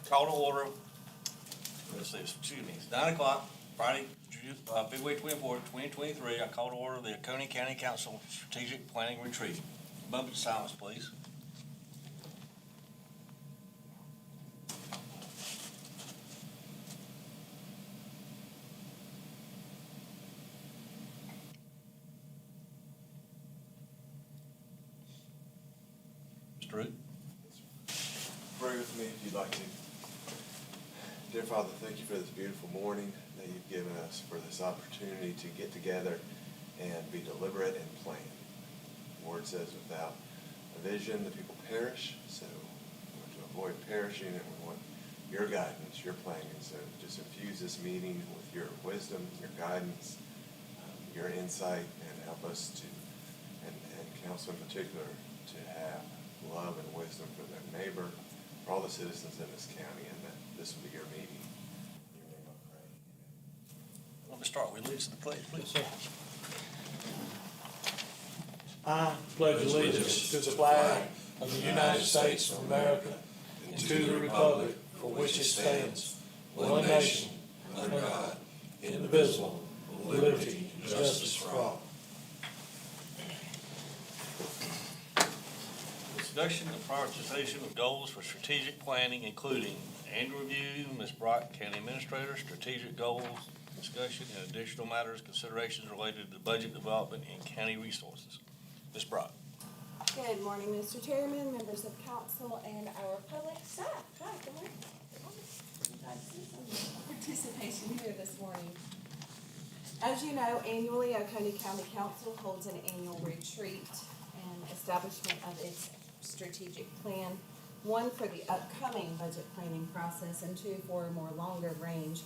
Call to order, let's see, excuse me, it's 9 o'clock, Friday, February 24th, 2023. I call to order the Oconee County Council Strategic Planning Retreat. Moment of silence, please. Mr. Root? Pray with me if you'd like to. Dear Father, thank you for this beautiful morning that you've given us, for this opportunity to get together and be deliberate and plan. The word says without a vision, the people perish, so we want to avoid perishing, and we want your guidance, your planning. So just infuse this meeting with your wisdom, your guidance, your insight, and help us to, and counsel in particular, to have love and wisdom for their neighbor, for all the citizens in this county, and that this will be your meeting. In your name I pray. Amen. Let me start with leading the pledge, please. I pledge allegiance to the flag of the United States of America and to the republic for which it stands, one nation, under God, indivisible, with liberty and justice for all. Discussion and prioritization of goals for strategic planning, including annual review, Ms. Brock, County Administrator, strategic goals, discussion, and additional matters, considerations related to budget development and county resources. Ms. Brock. Good morning, Mr. Chairman, members of council, and our public staff. Hi, good morning. Good morning. Glad to see some participation here this morning. As you know, annually, Oconee County Council holds an annual retreat and establishment of its strategic plan, one for the upcoming budget planning process, and two for a more longer range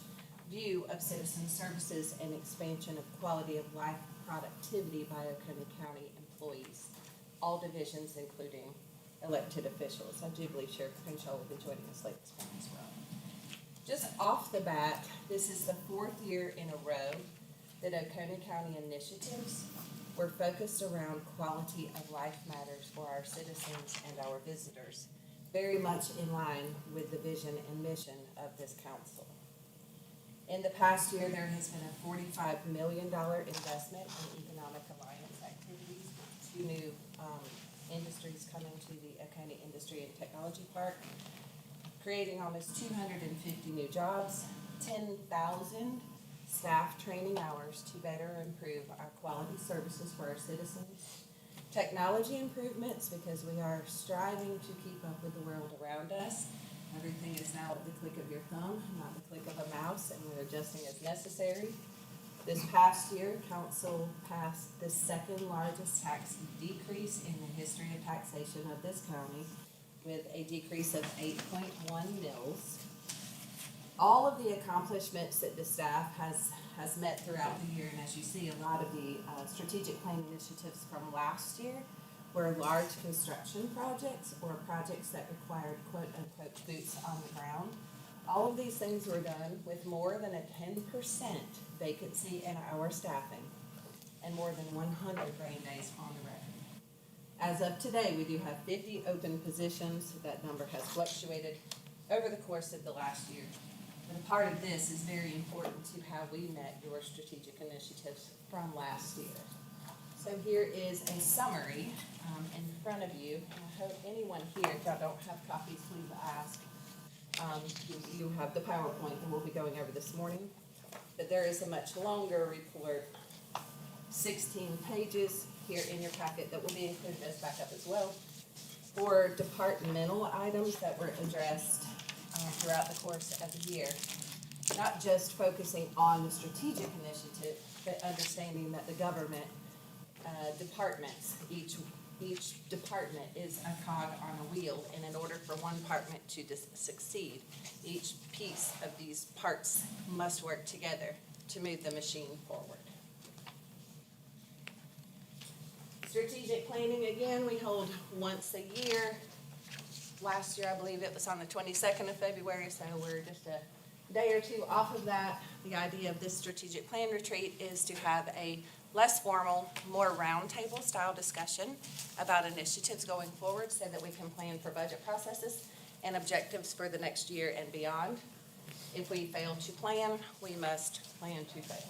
view of citizen services and expansion of quality of life productivity by Oconee County employees, all divisions including elected officials. I do believe Sheriff Crenshaw will be joining us later this morning as well. Just off the bat, this is the fourth year in a row that Oconee County initiatives were focused around quality of life matters for our citizens and our visitors, very much in line with the vision and mission of this council. In the past year, there has been a $45 million investment in economic alliance activities, with 2 new industries coming to the Oconee Industry and Technology Park, creating almost 250 new jobs, 10,000 staff training hours to better improve our quality services for our citizens, technology improvements because we are striving to keep up with the world around us. Everything is now at the click of your thumb, not the click of a mouse, and we're adjusting as necessary. This past year, council passed the second largest tax decrease in the history of taxation of this county, with a decrease of 8.1 mils. All of the accomplishments that the staff has met throughout the year, and as you see, a lot of the strategic planning initiatives from last year were large construction projects or projects that required quote-unquote boots on the ground. All of these things were done with more than a 10% vacancy in our staffing and more than 100 rain days on the record. As of today, we do have 50 open positions. That number has fluctuated over the course of the last year. But a part of this is very important to how we met your strategic initiatives from last year. So here is a summary in front of you. I hope anyone here, if y'all don't have copies, please ask. You have the PowerPoint that we'll be going over this morning. But there is a much longer report, 16 pages here in your packet that will be included as backup as well, for departmental items that were addressed throughout the course of the year. Not just focusing on the strategic initiative, but understanding that the government departments, each department is a cog on a wheel, and in order for one department to succeed, each piece of these parts must work together to move the machine forward. Strategic planning, again, we hold once a year. Last year, I believe it was on the 22nd of February, so we're just a day or two off of that. The idea of this strategic plan retreat is to have a less formal, more roundtable style discussion about initiatives going forward so that we can plan for budget processes and objectives for the next year and beyond. If we fail to plan, we must plan to fail.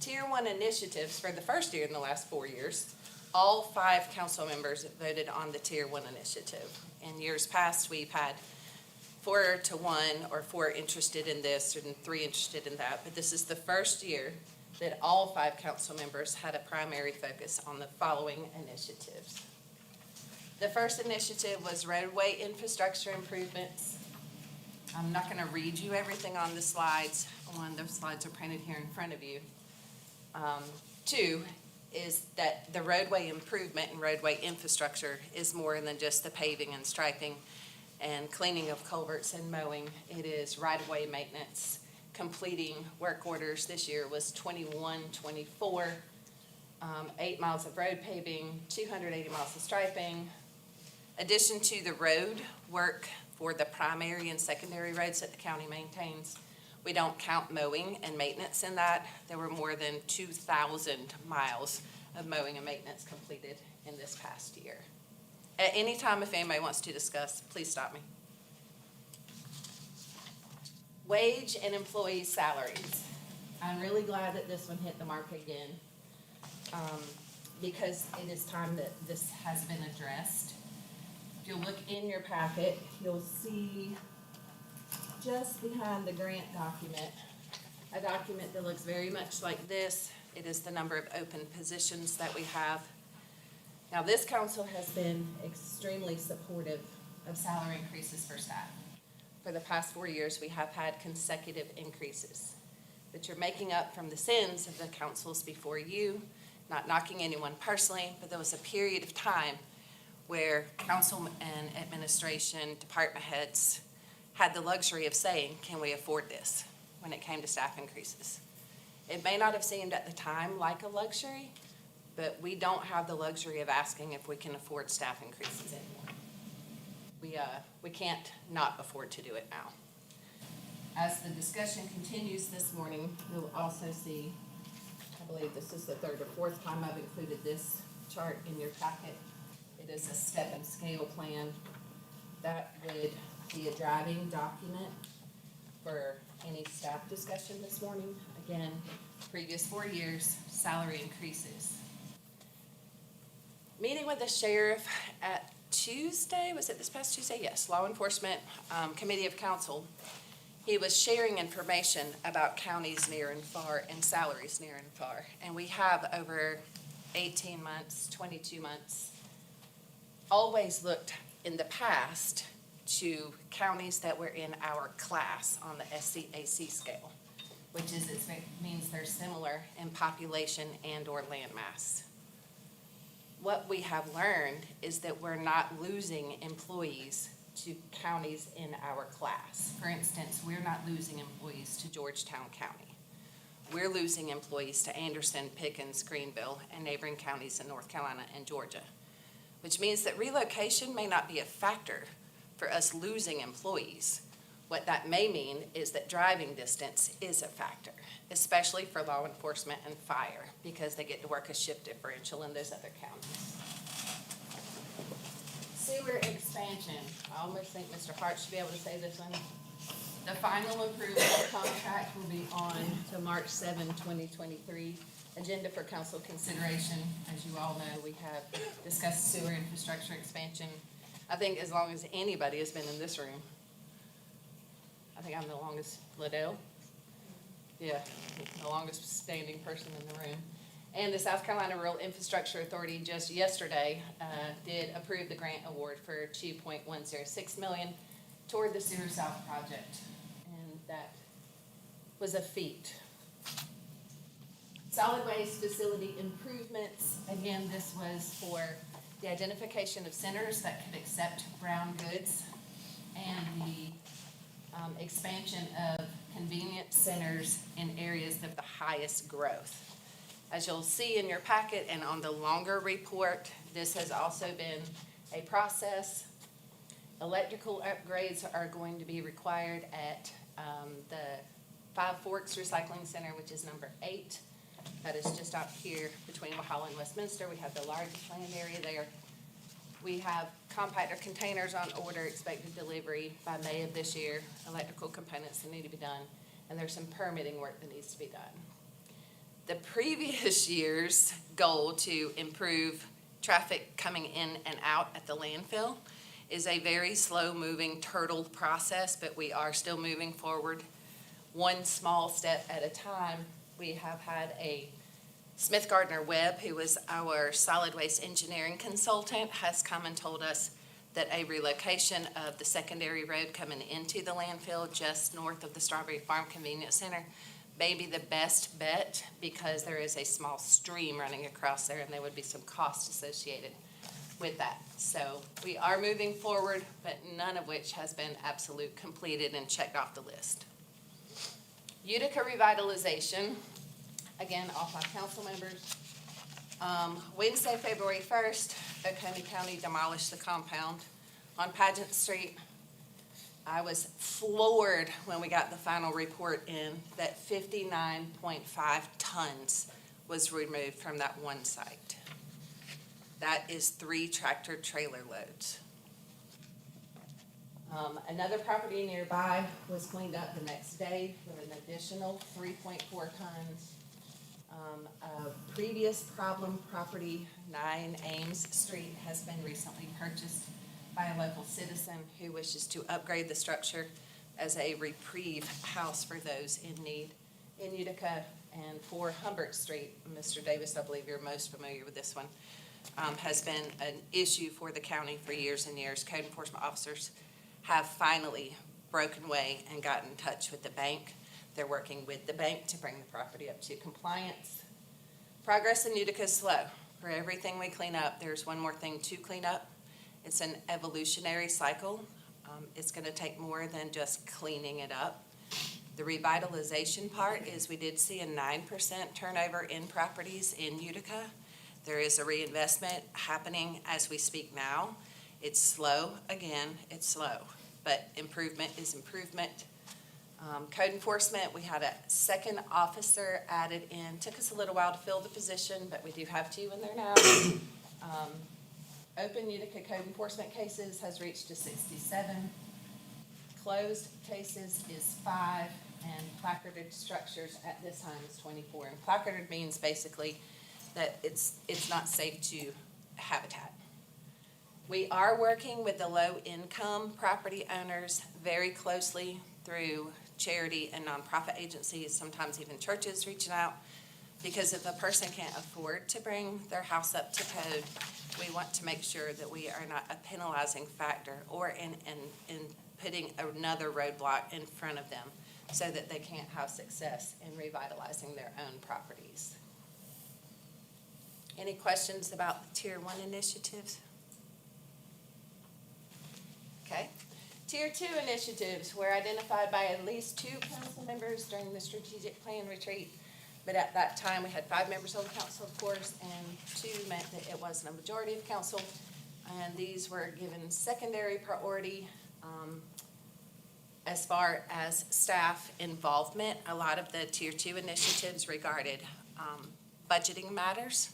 Tier 1 initiatives for the first year in the last 4 years, all 5 council members voted on the Tier 1 initiative. In years past, we've had 4 to 1 or 4 interested in this and 3 interested in that, but this is the first year that all 5 council members had a primary focus on the following initiatives. The first initiative was roadway infrastructure improvements. I'm not gonna read you everything on the slides. One, those slides are printed here in front of you. 2 is that the roadway improvement and roadway infrastructure is more than just the paving and striping and cleaning of culverts and mowing. It is right-of-way maintenance, completing work orders. This year was 24, 8 miles of road paving, 280 miles of striping. Addition to the road work for the primary and secondary roads that the county maintains, we don't count mowing and maintenance in that. There were more than 2,000 miles of mowing and maintenance completed in this past year. At any time, if anybody wants to discuss, please stop me. Wage and employee salaries. I'm really glad that this one hit the mark again, because it is time that this has been addressed. If you'll look in your packet, you'll see just behind the grant document, a document that looks very much like this. It is the number of open positions that we have. Now, this council has been extremely supportive of salary increases for staff. For the past 4 years, we have had consecutive increases, but you're making up from the sins of the councils before you, not knocking anyone personally, but there was a period of time where council and administration, department heads had the luxury of saying, can we afford this, when it came to staff increases. It may not have seemed at the time like a luxury, but we don't have the luxury of asking if we can afford staff increases anymore. We can't not afford to do it now. As the discussion continues this morning, you'll also see, I believe this is the 3rd or 4th time I've included this chart in your packet. It is a step and scale plan. That would be a driving document for any staff discussion this morning. Again, previous 4 years, salary increases. Meeting with the sheriff at Tuesday, was it this past Tuesday? Yes, Law Enforcement Committee of Council. He was sharing information about counties near and far and salaries near and far. And we have over 18 months, 22 months, always looked in the past to counties that were in our class on the SCAC scale, which is, it means they're similar in population and or land mass. What we have learned is that we're not losing employees to counties in our class. For instance, we're not losing employees to Georgetown County. We're losing employees to Anderson, Pickens, Greenville, and neighboring counties in North Carolina and Georgia, which means that relocation may not be a factor for us losing employees. What that may mean is that driving distance is a factor, especially for law enforcement and fire, because they get to work a shift differential in those other counties. Sewer expansion. I almost think Mr. Hart should be able to say this one. The final approval contract will be on to March 7, 2023. Agenda for council consideration. As you all know, we have discussed sewer infrastructure expansion. I think as long as anybody has been in this room. I think I'm the longest, Liddell. Yeah, the longest standing person in the room. And the South Carolina Rural Infrastructure Authority just yesterday did approve the grant award for $2.106 million toward the Sewer South project. And that was a feat. Solid waste facility improvements. Again, this was for the identification of centers that could accept brown goods and the expansion of convenience centers in areas of the highest growth. As you'll see in your packet and on the longer report, this has also been a process. Electrical upgrades are going to be required at the Five Forks Recycling Center, which is number 8. That is just out here between Walhalla and Westminster. We have the large land area there. We have compactor containers on order, expected delivery by May of this year, electrical components that need to be done, and there's some permitting work that needs to be done. The previous year's goal to improve traffic coming in and out at the landfill is a very slow-moving turtle process, but we are still moving forward one small step at a time. We have had a Smith Gardner Webb, who was our solid waste engineering consultant, has come and told us that a relocation of the secondary road coming into the landfill just north of the Strawberry Farm Convenience Center may be the best bet, because there is a small stream running across there and there would be some cost associated with that. So we are moving forward, but none of which has been absolute completed and checked off the list. Utica revitalization, again, all five council members. Wednesday, February 1st, Oconee County demolished the compound on Pageant Street. I was floored when we got the final report in that 59.5 tons was removed from that one site. That is 3 tractor trailer loads. Another property nearby was cleaned up the next day with an additional 3.4 tons. A previous problem property, 9 Ames Street, has been recently purchased by a local citizen who wishes to upgrade the structure as a reprieve house for those in need in Utica. And 4 Humbert Street, Mr. Davis, I believe you're most familiar with this one, has been an issue for the county for years and years. Code enforcement officers have finally broken away and gotten in touch with the bank. They're working with the bank to bring the property up to compliance. Progress in Utica is slow. For everything we clean up, there's one more thing to clean up. It's an evolutionary cycle. It's going to take more than just cleaning it up. The revitalization part is we did see a 9% turnover in properties in Utica. There is a reinvestment happening as we speak now. It's slow, again, it's slow, but improvement is improvement. Code enforcement, we had a second officer added in. Took us a little while to fill the position, but we do have 2 in there now. Open Utica code enforcement cases has reached to 67. Closed cases is 5, and placarded structures at this time is 24. And placarded means basically that it's not safe to habitat. We are working with the low-income property owners very closely through charity and nonprofit agencies, sometimes even churches reaching out, because if a person can't afford to bring their house up to code, we want to make sure that we are not a penalizing factor or in putting another roadblock in front of them so that they can't have success in revitalizing their own properties. Any questions about the Tier 1 initiatives? Okay. Tier 2 initiatives were identified by at least 2 council members during the strategic plan retreat. But at that time, we had 5 members on the council, of course, and 2 meant that it wasn't a majority of council. And these were given secondary priority. As far as staff involvement, a lot of the Tier 2 initiatives regarded budgeting matters,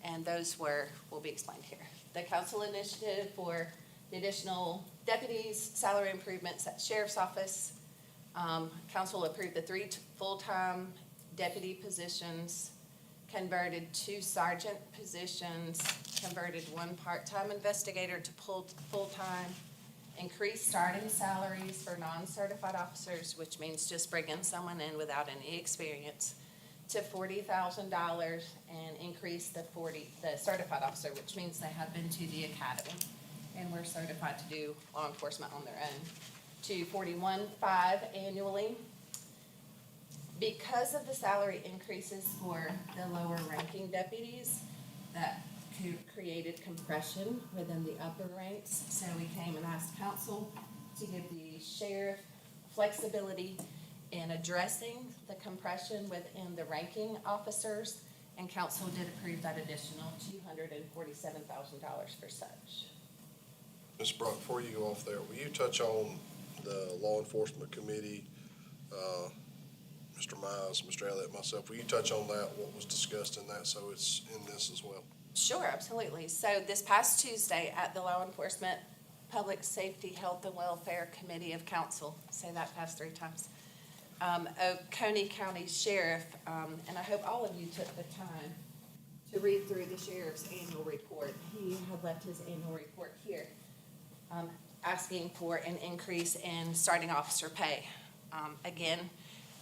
and those will be explained here. The council initiative for the additional deputies, salary improvements at sheriff's office. Council approved the 3 full-time deputy positions, converted 2 sergeant positions, converted 1 part-time investigator to full-time, increased starting salaries for non-certified officers, which means just bringing someone in without any experience, to $40,000, and increase the certified officer, which means they have been to the academy and were certified to do law enforcement on their own, to $41,500 annually. Because of the salary increases for the lower ranking deputies, that created compression within the upper ranks. So we came and asked council to give the sheriff flexibility in addressing the compression within the ranking officers, and council did approve that additional $247,000 for such. Ms. Brock, before you go off there, will you touch on the law enforcement committee, Mr. Mize, Mr. Elliott, myself, will you touch on that, what was discussed in that, so it's in this as well? Sure, absolutely. So this past Tuesday at the Law Enforcement, Public Safety, Health and Welfare Committee of Council, say that past 3 times, Oconee County Sheriff, and I hope all of you took the time to read through the sheriff's annual report. He had left his annual report here, asking for an increase in starting officer pay. Again,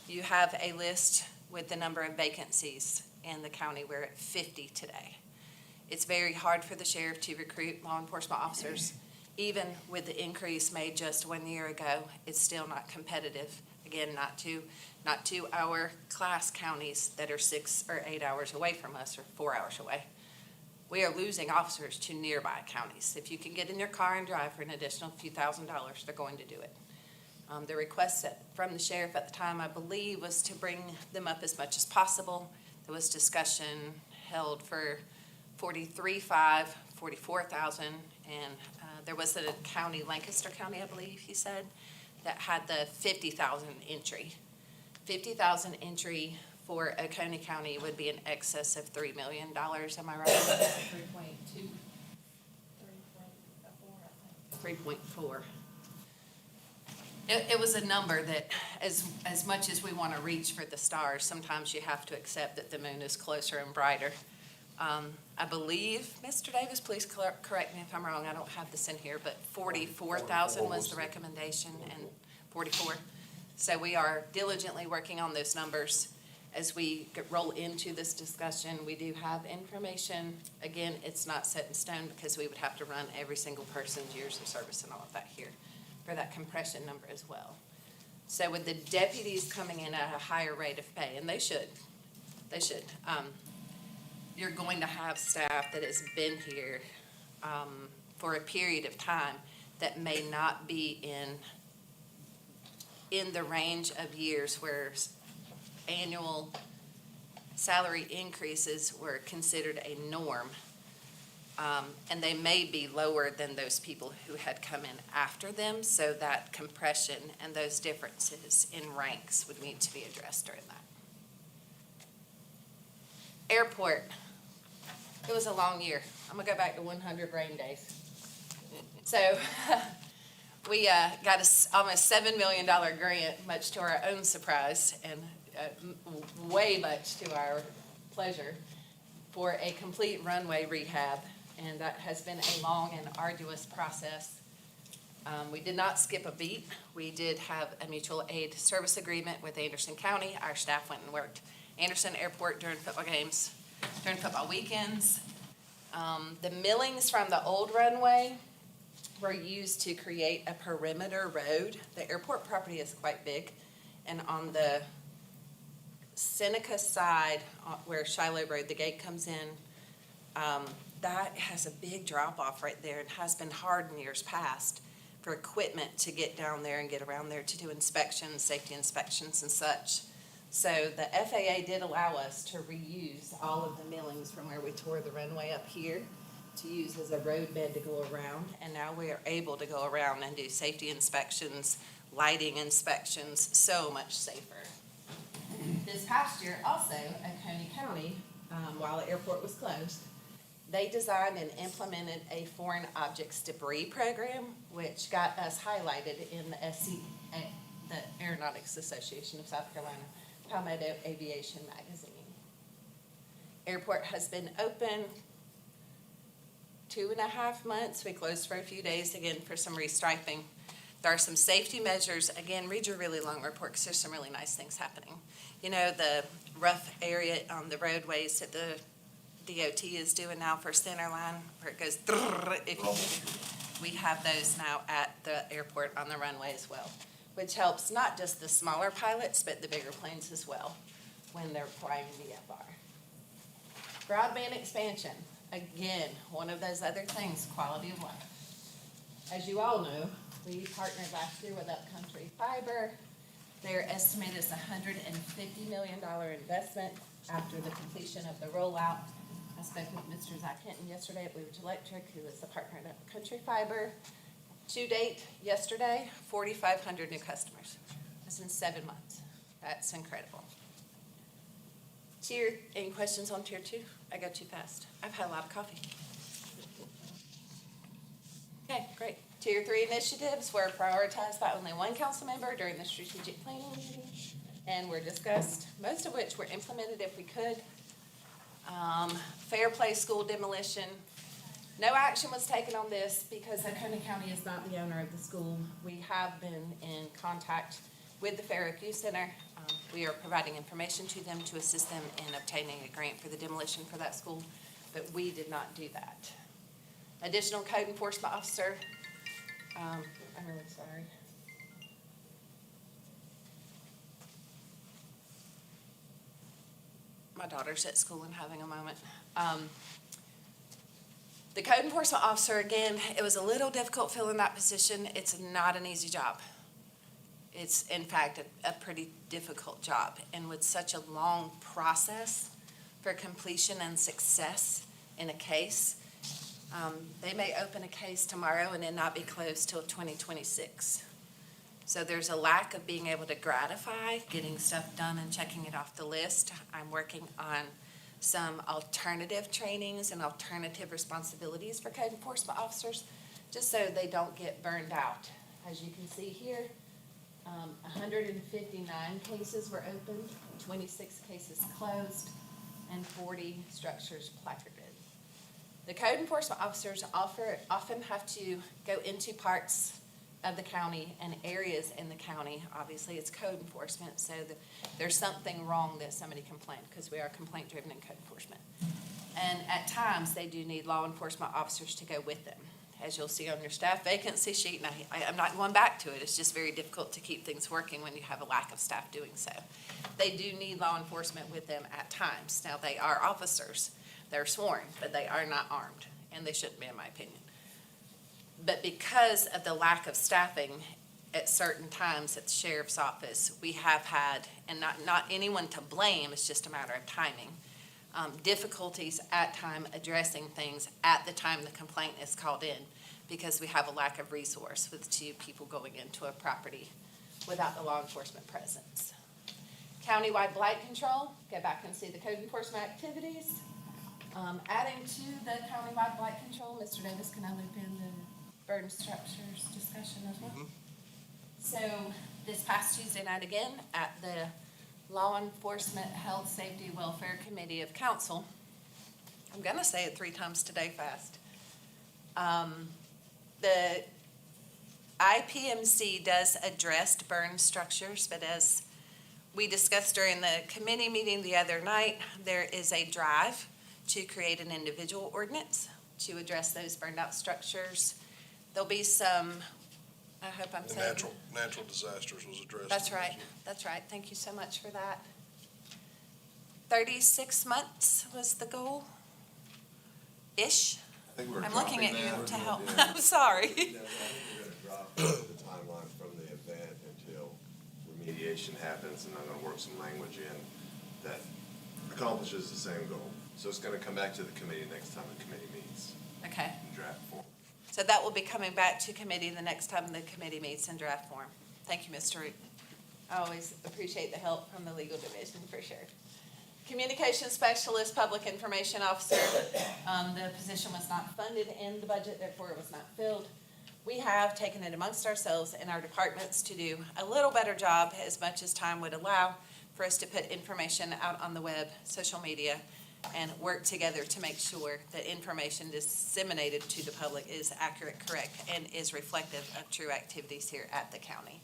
you have a list with the number of vacancies in the county. We're at 50 today. It's very hard for the sheriff to recruit law enforcement officers. Even with the increase made just 1 year ago, it's still not competitive. Again, not to our class counties that are 6 or 8 hours away from us or 4 hours away. We are losing officers to nearby counties. If you can get in your car and drive for an additional few $1,000s, they're going to do it. The request from the sheriff at the time, I believe, was to bring them up as much as possible. There was discussion held for 43.5, 44,000, and there was a county, Lancaster County, I believe he said, that had the 50,000 entry. 50,000 entry for Oconee County would be in excess of $3 million, am I right? 3.2? 3.4. It was a number that, as much as we want to reach for the stars, sometimes you have to accept that the moon is closer and brighter. I believe, Mr. Davis, please correct me if I'm wrong, I don't have this in here, but 44,000 was the recommendation, and 44. So we are diligently working on those numbers. As we roll into this discussion, we do have information. Again, it's not set in stone because we would have to run every single person's years of service and all of that here for that compression number as well. So with the deputies coming in at a higher rate of pay, and they should, you're going to have staff that has been here for a period of time that may not be in the range of years where annual salary increases were considered a norm. And they may be lower than those people who had come in after them, so that compression and those differences in ranks would need to be addressed during that. Airport. It was a long year. I'm gonna go back to 100 rain days. So we got almost $7 million grant, much to our own surprise and way much to our pleasure, for a complete runway rehab. And that has been a long and arduous process. We did not skip a beat. We did have a mutual aid service agreement with Anderson County. Our staff went and worked Anderson Airport during football games, during football weekends. The millings from the old runway were used to create a perimeter road. The airport property is quite big, and on the Seneca side, where Shiloh Road, the gate comes in, that has a big drop off right there. It has been hard in years past for equipment to get down there and get around there to do inspections, safety inspections and such. So the FAA did allow us to reuse all of the millings from where we tore the runway up here to use as a road bed to go around. And now we are able to go around and do safety inspections, lighting inspections, so much safer. This past year also, Oconee County, while the airport was closed, they designed and implemented a foreign objects debris program, which got us highlighted in the Aeronautics Association of South Carolina, Palmetto Aviation Magazine. Airport has been open 2.5 months. We closed for a few days again for some restriping. There are some safety measures. Again, read your really long report because there's some really nice things happening. You know, the rough area on the roadways that the DOT is doing now for center line, where it goes, we have those now at the airport on the runway as well, which helps not just the smaller pilots, but the bigger planes as well when they're flying VFR. Broadband expansion, again, one of those other things, quality of life. As you all know, we partnered last year with Upcountry Fiber. Their estimate is $150 million investment after the completion of the rollout. I spoke with Mr. Zach Hinton yesterday at Blue Ridge Electric, who is a partner at Upcountry Fiber. To date, yesterday, 4,500 new customers. That's in 7 months. That's incredible. Any questions on tier 2? I go too fast. I've had a lot of coffee. Okay, great. Tier 3 initiatives were prioritized by only one council member during the strategic planning meeting and were discussed, most of which were implemented if we could. Fair play school demolition. No action was taken on this because Oconee County is not the owner of the school. We have been in contact with the Fair Oak Youth Center. We are providing information to them to assist them in obtaining a grant for the demolition for that school, but we did not do that. Additional code enforcement officer. I'm really sorry. My daughter's at school and having a moment. The code enforcement officer, again, it was a little difficult filling that position. It's not an easy job. It's, in fact, a pretty difficult job. And with such a long process for completion and success in a case, they may open a case tomorrow and then not be closed till 2026. So there's a lack of being able to gratify getting stuff done and checking it off the list. I'm working on some alternative trainings and alternative responsibilities for code enforcement officers, just so they don't get burned out. As you can see here, 159 cases were opened, 26 cases closed, and 40 structures placarded. The code enforcement officers often have to go into parts of the county and areas in the county. Obviously, it's code enforcement, so there's something wrong that somebody complained, because we are complaint-driven in code enforcement. And at times, they do need law enforcement officers to go with them. As you'll see on your staff vacancy sheet, and I'm not going back to it, it's just very difficult to keep things working when you have a lack of staff doing so. They do need law enforcement with them at times. Now, they are officers. They're sworn, but they are not armed, and they shouldn't be, in my opinion. But because of the lack of staffing at certain times at the sheriff's office, we have had, and not anyone to blame, it's just a matter of timing, difficulties at time addressing things at the time the complaint is called in, because we have a lack of resource with 2 people going into a property without the law enforcement presence. Countywide blight control, go back and see the code enforcement activities. Adding to the countywide blight control, Mr. Davis, can I loop in the burn structures discussion as well? So this past Tuesday night again, at the Law Enforcement Health Safety Welfare Committee of Council, I'm gonna say it 3 times today fast. The IPMC does address burn structures, but as we discussed during the committee meeting the other night, there is a drive to create an individual ordinance to address those burned out structures. There'll be some, I hope I'm The saying. natural disasters was addressed. That's right, that's right. Thank you so much for that. 36 months was the goal-ish. I think we're I'm looking at dropping you that. to help. Yeah. I'm sorry. Yeah, I think we're gonna drop the timeline from the event until remediation happens, and I'm gonna work some language in that accomplishes the same goal. So it's gonna come back to the committee next time the committee meets Okay, in draft form. so that will be coming back to committee the next time the committee meets in draft form. Thank you, Mr. Root. I always appreciate the help from the legal division, for sure. Communication specialist, public information officer, the position was not funded in the budget, therefore it was not filled. We have taken it amongst ourselves in our departments to do a little better job, as much as time would allow, for us to put information out on the web, social media, and work together to make sure that information disseminated to the public is accurate, correct, and is reflective of true activities here at the county.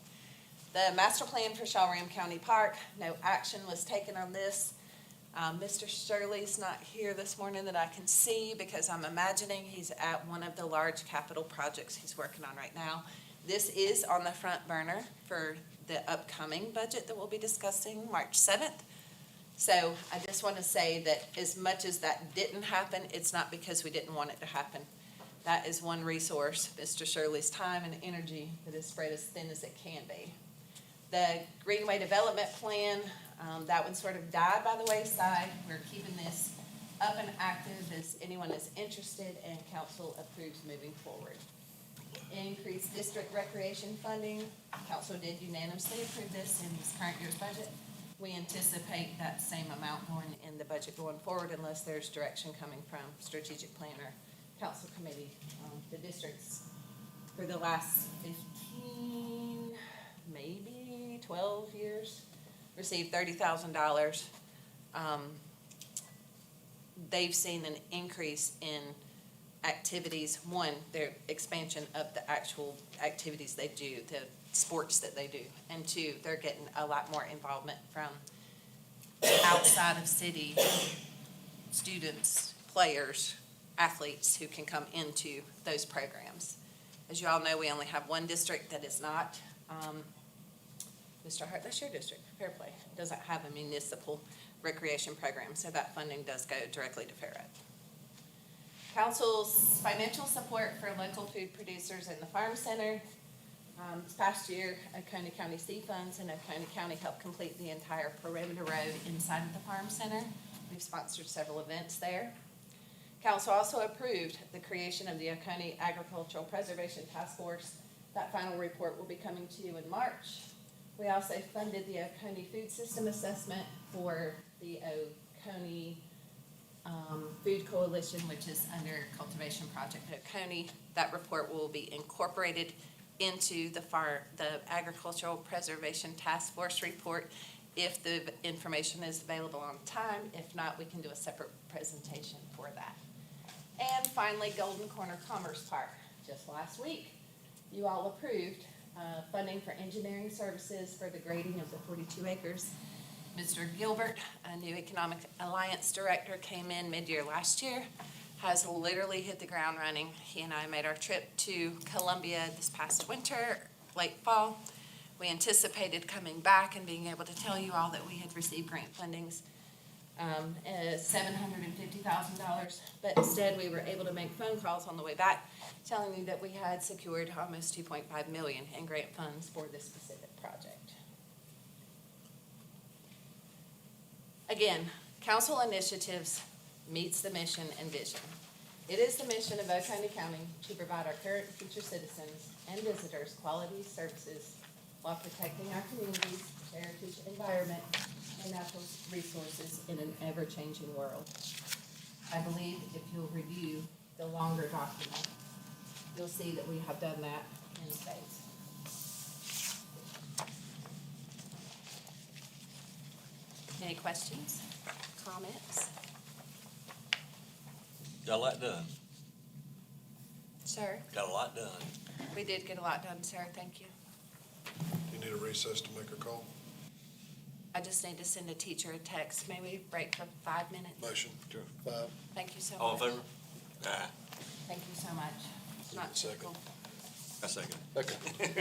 The master plan for Shawroom County Park, no action was taken on this. Mr. Shirley's not here this morning that I can see, because I'm imagining he's at one of the large capital projects he's working on right now. This is on the front burner for the upcoming budget that we'll be discussing March 7th. So I just want to say that as much as that didn't happen, it's not because we didn't want it to happen. That is one resource, Mr. Shirley's time and energy, that is spread as thin as it can be. The Greenway Development Plan, that one sort of died by the wayside. We're keeping this up and active as anyone is interested and council approves moving forward. Increased district recreation funding. Council did unanimously approve this in this current year's budget. We anticipate that same amount going in the budget going forward unless there's direction coming from strategic plan or council committee. The districts for the last 15, maybe 12 years, received $30,000. They've seen an increase in activities. One, their expansion of the actual activities they do, the sports that they do. And two, they're getting a lot more involvement from outside of city students, players, athletes who can come into those programs. As you all know, we only have one district that is not, Mr. Hart, that's your district, Fairplay, doesn't have a municipal recreation program, so that funding does go directly to Fair Ed. Council's financial support for local food producers in the farm center. This past year, Oconee County Sea Funds and Oconee County helped complete the entire perimeter road inside of the farm center. We've sponsored several events there. Council also approved the creation of the Oconee Agricultural Preservation Task Force. That final report will be coming to you in March. We also funded the Oconee Food System Assessment for the Oconee Food Coalition, which is under Cultivation Project Oconee. That report will be incorporated into the Agricultural Preservation Task Force report if the information is available on time. If not, we can do a separate presentation for that. And finally, Golden Corner Commerce Park. Just last week, you all approved funding for engineering services for the grading of the 42 acres. Mr. Gilbert, a new Economic Alliance Director, came in mid-year last year, has literally hit the ground running. He and I made our trip to Columbia this past winter, late fall. We anticipated coming back and being able to tell you all that we had received grant fundings, $750,000, but instead we were able to make phone calls on the way back telling me that we had secured almost $2.5 million in grant funds for this specific project. Again, council initiatives meets the mission and vision. It is the mission of Oconee County to provide our current and future citizens and visitors quality services while protecting our communities, heritage, environment, and natural resources in an ever-changing world. I believe if you'll review the longer document, you'll see that we have done that in spades. Any questions, comments? Got a lot done. Sir, Got a lot done. we did get a lot done, sir, thank you. Do you need a recess to make a call? I just need to send a teacher a text. May we break for 5 minutes? Motion. 5. Thank you so much. All in favor? Aye. Thank you so much. Not Second. typical. I second. Okay. Leave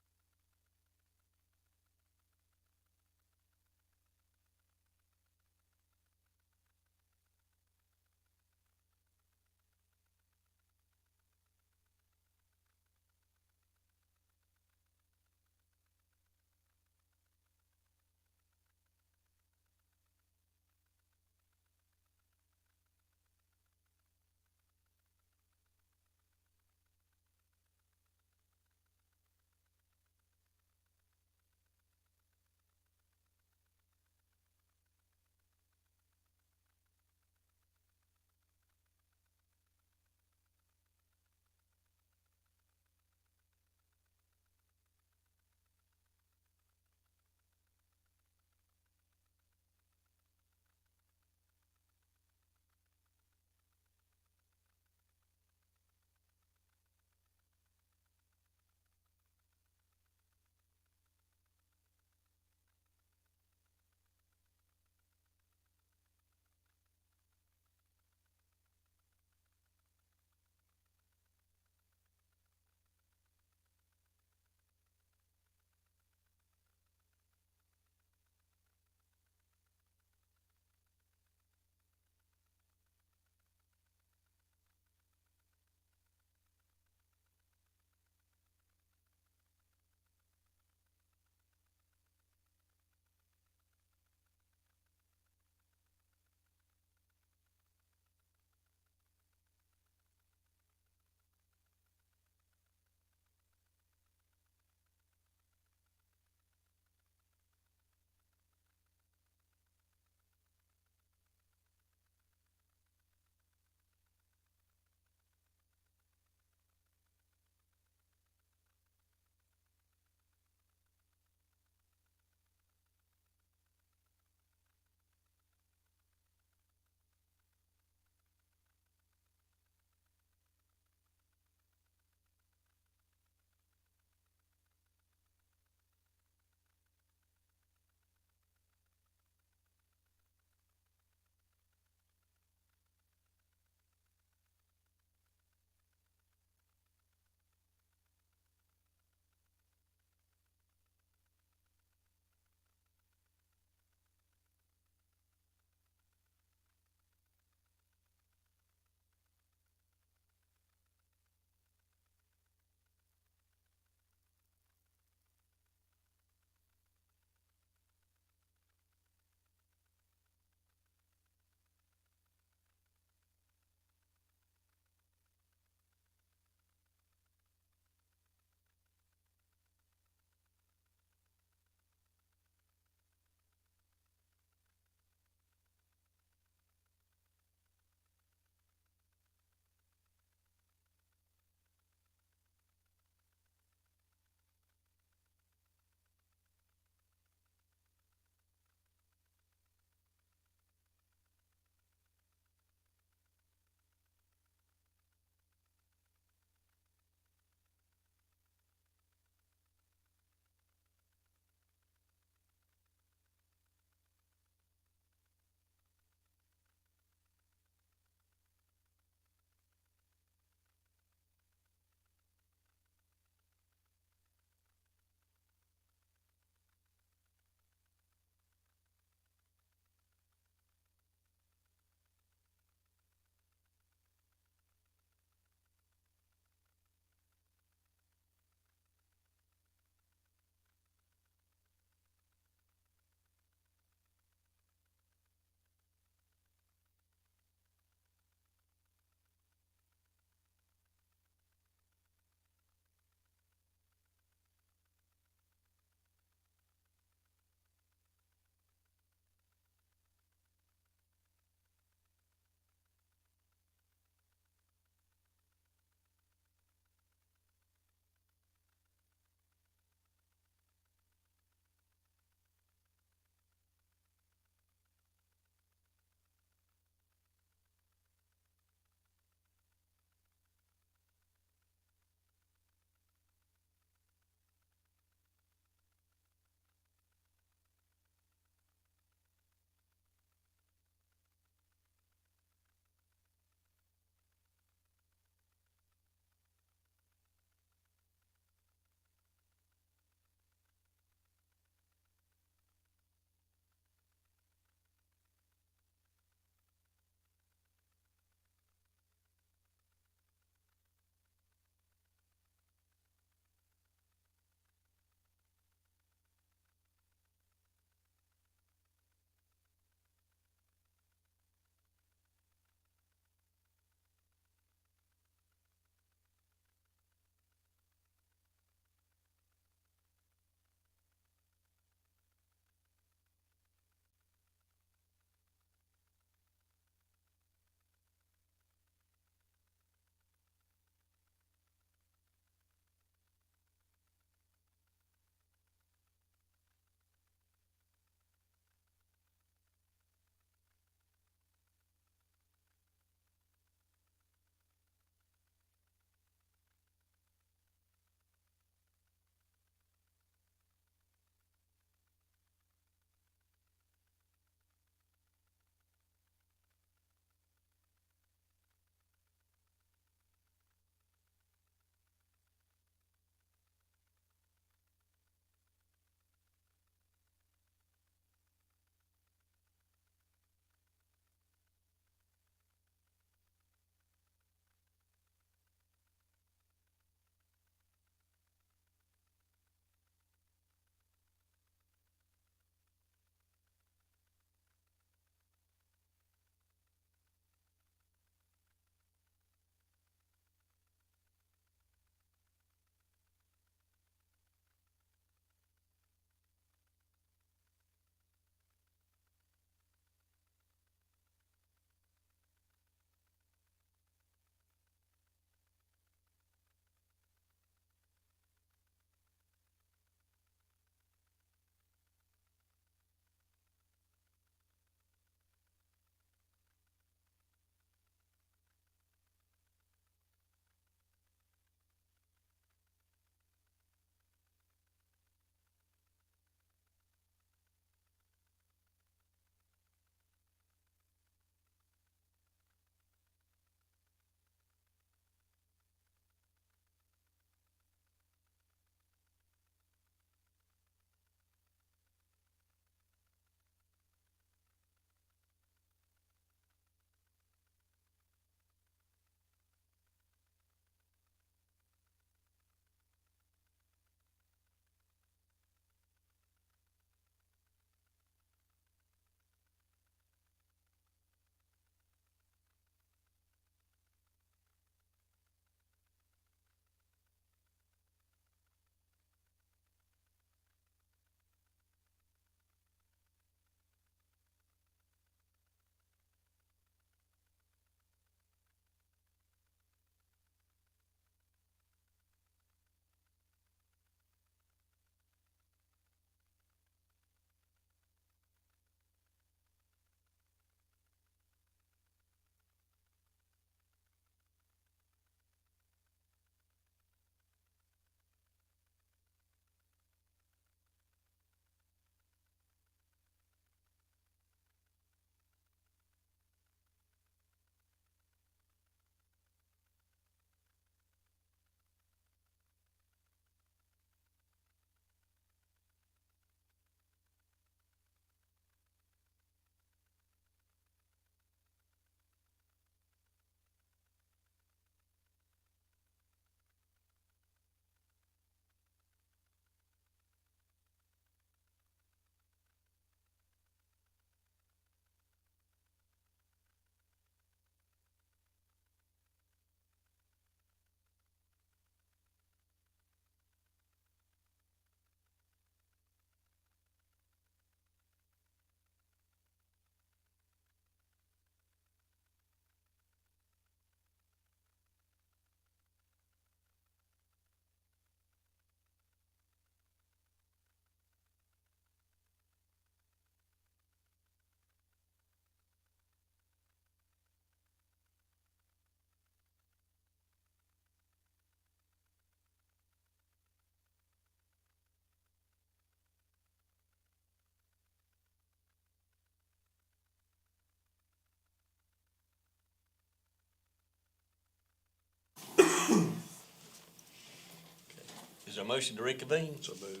there a motion to reconvene? So move.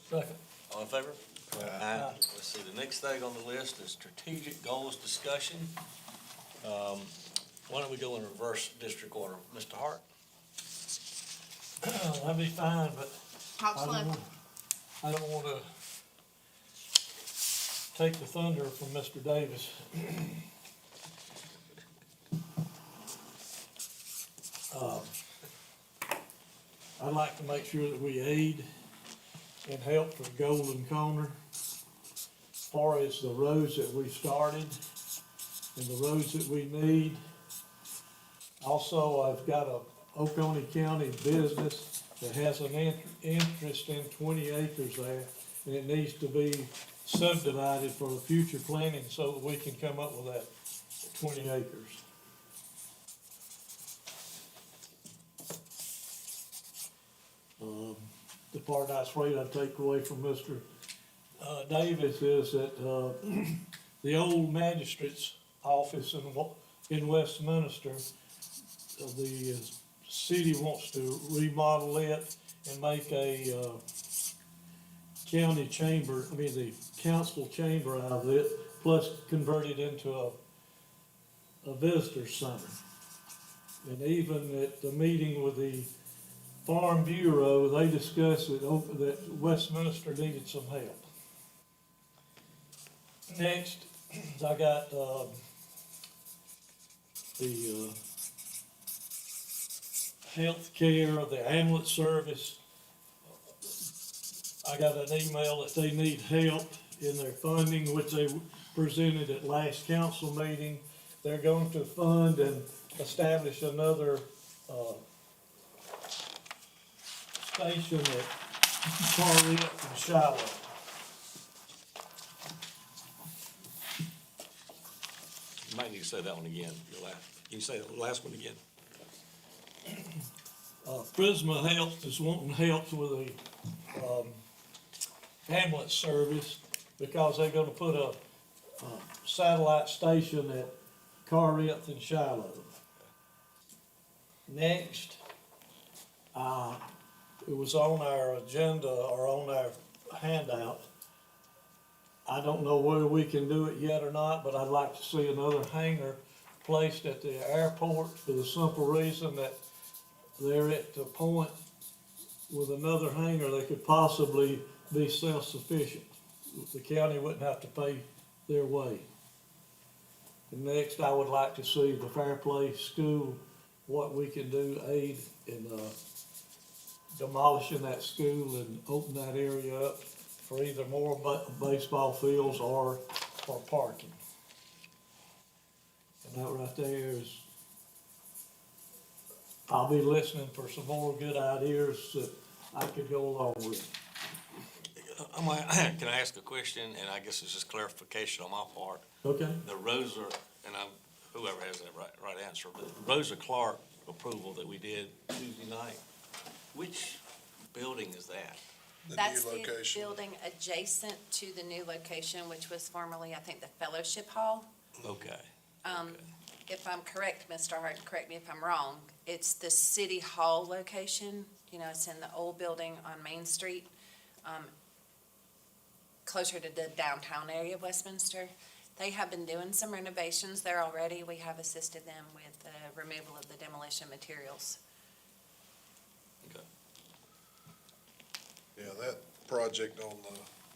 Second. All in favor? Aye. Let's see, the next thing on the list is strategic goals discussion. Why don't we go in reverse district order? Mr. Hart? That'd be fine, but Councilman, I don't want to take the thunder from Mr. Davis. I'd like to make sure that we aid and help for Golden Corner as far as the roads that we started and the roads that we need. Also, I've got a Oconee County business that has an interest in 20 acres there, and it needs to be subdivided for the future planning so that we can come up with that 20 acres. The part I was afraid I'd take away from Mr. Davis is that, the old magistrate's office in Westminster, the city wants to remodel it and make a, the council chamber out of it, plus convert it into a visitor center. And even at the meeting with the Farm Bureau, they discussed that Westminster needed some help. Next, I got, the, health care, the ambulance service. I got an email that they need help in their funding, which they presented at last council meeting. They're going to fund and establish another, station at Carlet and Shiloh. You might need to say that one again, can you say the last one again? Prisma Health is wanting help with the, ambulance service because they're gonna put a satellite station at Corinth and Shiloh. Next, it was on our agenda or on our handout. I don't know whether we can do it yet or not, but I'd like to see another hangar placed at the airport for the simple reason that they're at the point with another hangar, they could possibly be self-sufficient. The county wouldn't have to pay their way. And next, I would like to see the Fairplay School, what we can do, aid in, demolishing that school and open that area up for either more baseball fields or for parking. And that right there is, I'll be listening for some more good ideas that I could go along with. Can I ask a question, and I guess it's just clarification on my part? Okay? The Rosa, and whoever has that right answer, the Rosa Clark approval that we did Tuesday night, which building is that? The That's new the location. building adjacent to the new location, which was formerly, I think, the Fellowship Hall. Okay. If I'm correct, Mr. Hart, correct me if I'm wrong, it's the City Hall location. You know, it's in the old building on Main Street, closer to the downtown area of Westminster. They have been doing some renovations there already. We have assisted them with the removal of the demolition materials. Okay. Yeah, that project on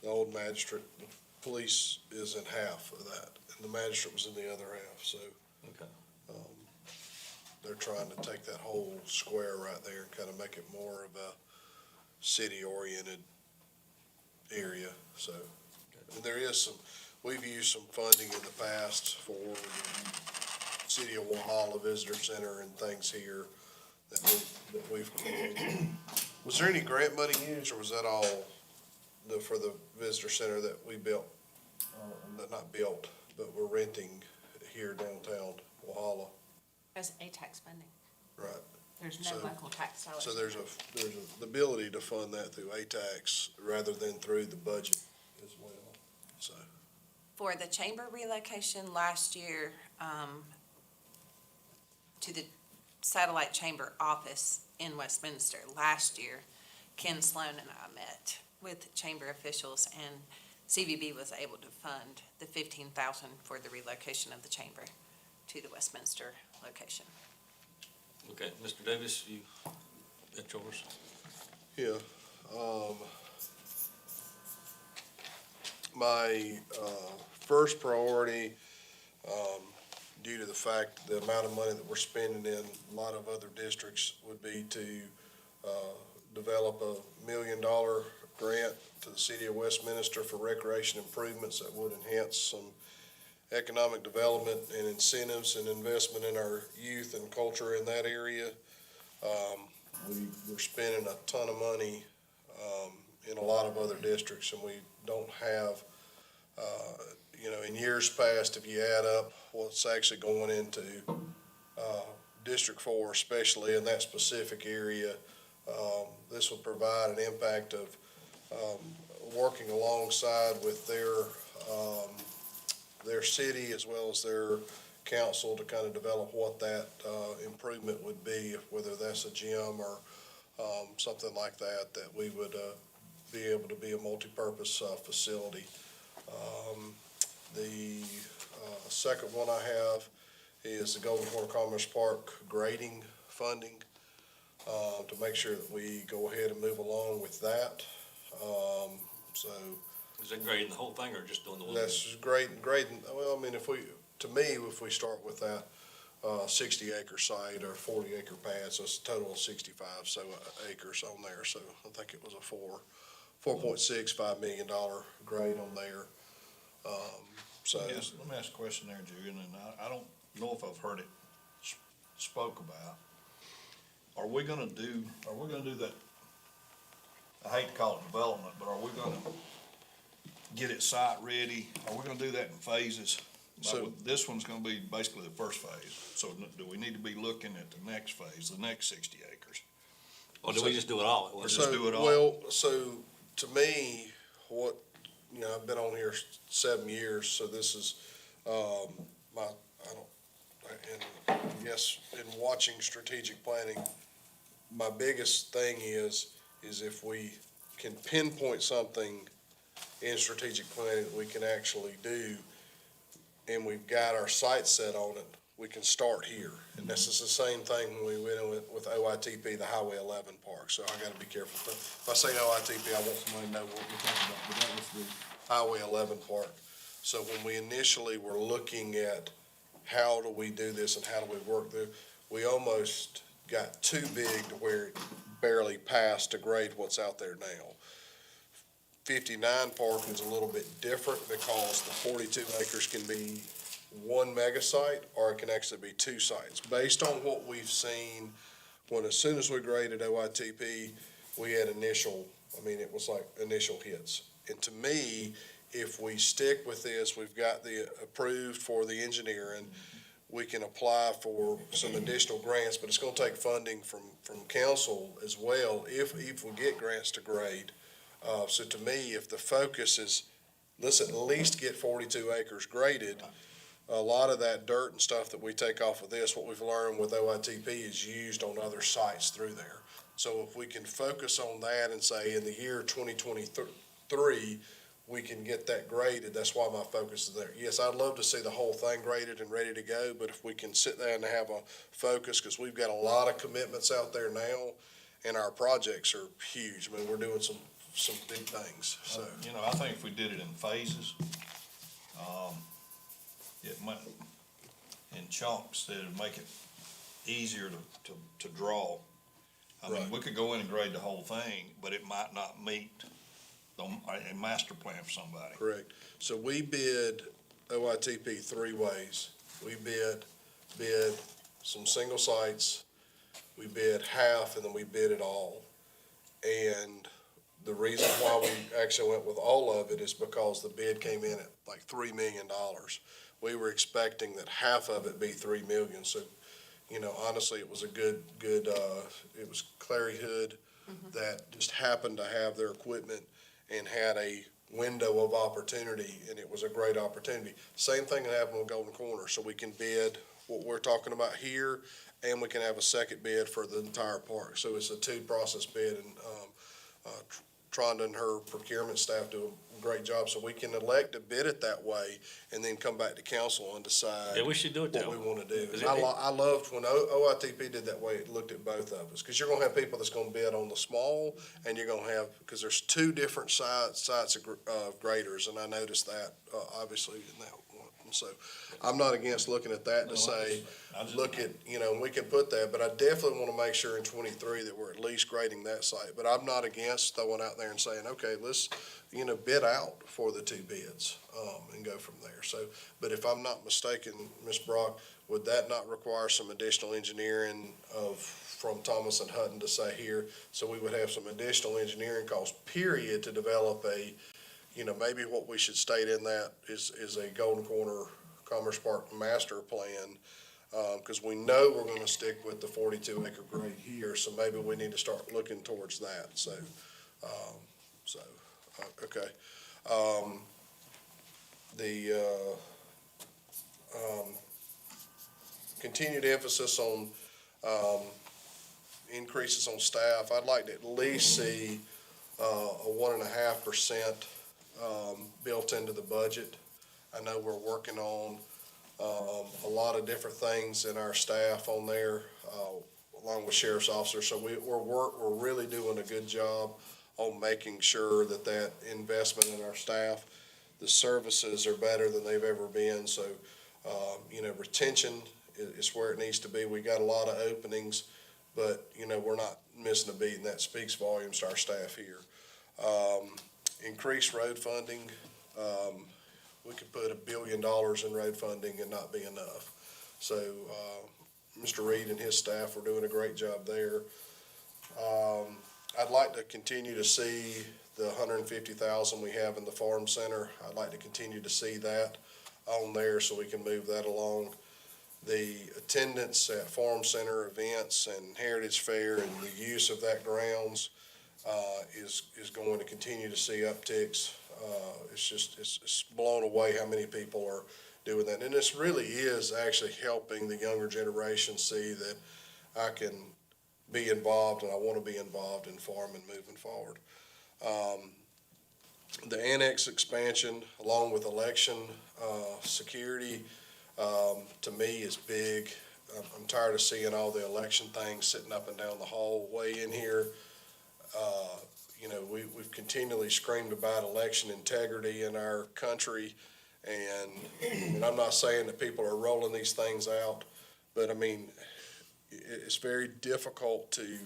the old magistrate, the police is in half of that, and the magistrate was in the other half, so Okay. they're trying to take that whole square right there and kind of make it more of a city-oriented area, so. And there is some, we've used some funding in the past for the City of Walhalla Visitor Center and things here that we've created. Was there any grant money used, or was that all for the visitor center that we built? Not built, but we're renting here downtown Walhalla, There's ATAX funding. right? There's no So- local tax dollars. So there's the ability to fund that through ATAX rather than through the budget as well, so. For the chamber relocation last year, to the satellite chamber office in Westminster last year, Ken Sloan and I met with chamber officials, and CVB was able to fund the $15,000 for the relocation of the chamber to the Westminster location. Okay, Mr. Davis, that's yours. Yeah, my, first priority, due to the fact, the amount of money that we're spending in a lot of other districts would be to, develop $1 million grant to the city of Westminster for recreation improvements that would enhance some economic development and incentives and investment in our youth and culture in that area. We're spending a ton of money in a lot of other districts, and we don't have, in years past, if you add up what's actually going into District 4, especially in that specific area, this would provide an impact of working alongside with their city as well as their council to kind of develop what that improvement would be, whether that's a gym or something like that, that we would be able to be a multi-purpose facility. The second one I have is the Golden Corner Commerce Park grading funding to make sure that we go ahead and move along with that. So Is that grading the whole thing or just doing the one? that's grading, well, I mean, if we start with that 60-acre site or 40-acre pad, so it's a total of 65 acres on there. So I think it was a $4.65 million grade on there. So Yes, let me ask a question there, Julian, and I don't know if I've heard it spoke about. Are we gonna do that, I hate to call it development, but are we gonna get it site ready? Are we gonna do that in phases? So- This one's gonna be basically the first phase, so do we need to be looking at the next phase, the next 60 acres? Or do we just do it all at once? just do it all. Well, so to me, I've been on here 7 years, so this is, in watching strategic planning, my biggest thing is if we can pinpoint something in strategic planning that we can actually do, and we've got our sights set on it, we can start here. And this is the same thing when we went in with OITP, the Highway 11 Park, so I gotta be careful. If I say OITP, I want somebody to know what we're talking about, but that was the Highway 11 Park. So when we initially were looking at how do we do this and how do we work through, we almost got too big to where it barely passed to grade what's out there now. 59 Park is a little bit different because the 42 acres can be one mega site or it can actually be two sites. Based on what we've seen, as soon as we graded OITP, we had initial hits. And to me, if we stick with this, we've got the approved for the engineering, we can apply for some additional grants, but it's gonna take funding from council as well if we get grants to grade. So to me, if the focus is, let's at least get 42 acres graded, a lot of that dirt and stuff that we take off of this, what we've learned with OITP is used on other sites through there. So if we can focus on that and say in the year 2023, we can get that graded, that's why my focus is there. Yes, I'd love to see the whole thing graded and ready to go, but if we can sit there and have a focus, because we've got a lot of commitments out there now, and our projects are huge. I mean, we're doing some big things, so. I think if we did it in phases, it might, in chunks, that'd make it easier to draw. I mean, Right. we could go in and grade the whole thing, but it might not meet a master plan for somebody. Correct. So we bid OITP 3 ways. We bid some single sites, we bid half, and then we bid it all. And the reason why we actually went with all of it is because the bid came in at like $3 million. We were expecting that half of it be $3 million. So, honestly, it was a good, it was Clary Hood that just happened to have their equipment and had a window of opportunity, and it was a great opportunity. Same thing that happened with Golden Corner, so we can bid what we're talking about here, and we can have a second bid for the entire park. So it's a two-process bid, and Tronda and her procurement staff do a great job, so we can elect to bid it that way and then come back to council and decide Yeah, we should do it that what way. we want to do. Is And it- I loved when OITP did that way, it looked at both of us, because you're gonna have people that's gonna bid on the small, and you're gonna have, because there's two different sites of graders, and I noticed that, obviously, in that one. And so, I'm not against looking at that to say, look at, we can put that, but I definitely want to make sure in 23 that we're at least grading that site. But I'm not against throwing out there and saying, okay, let's, bid out for the two bids, and go from there. So, but if I'm not mistaken, Ms. Brock, would that not require some additional engineering from Thomas and Hutton to say here? So we would have some additional engineering costs, period, to develop a, maybe what we should state in that is a Golden Corner Commerce Park master plan, because we know we're gonna stick with the 42-acre grade here, so maybe we need to start looking towards that, so, okay. Continued emphasis on, increases on staff, I'd like to at least see, a 1.5%, built into the budget. I know we're working on a lot of different things in our staff on there, along with sheriff's officers. So we're really doing a good job on making sure that investment in our staff, the services are better than they've ever been. So, retention is where it needs to be. We got a lot of openings, but, we're not missing a beat, and that speaks volumes to our staff here. Increased road funding. We could put $1 billion in road funding and not be enough. So, Mr. Reed and his staff are doing a great job there. I'd like to continue to see the $150,000 we have in the farm center. I'd like to continue to see that on there so we can move that along. The attendance at farm center events and Heritage Fair and the use of that grounds is going to continue to see upticks. It's blown away how many people are doing that. And this really is actually helping the younger generation see that I can be involved and I want to be involved in farming moving forward. The annex expansion along with election security to me is big. I'm tired of seeing all the election things sitting up and down the hallway in here. We've continually screamed about election integrity in our country, and I'm not saying that people are rolling these things out, but I mean, it's very difficult to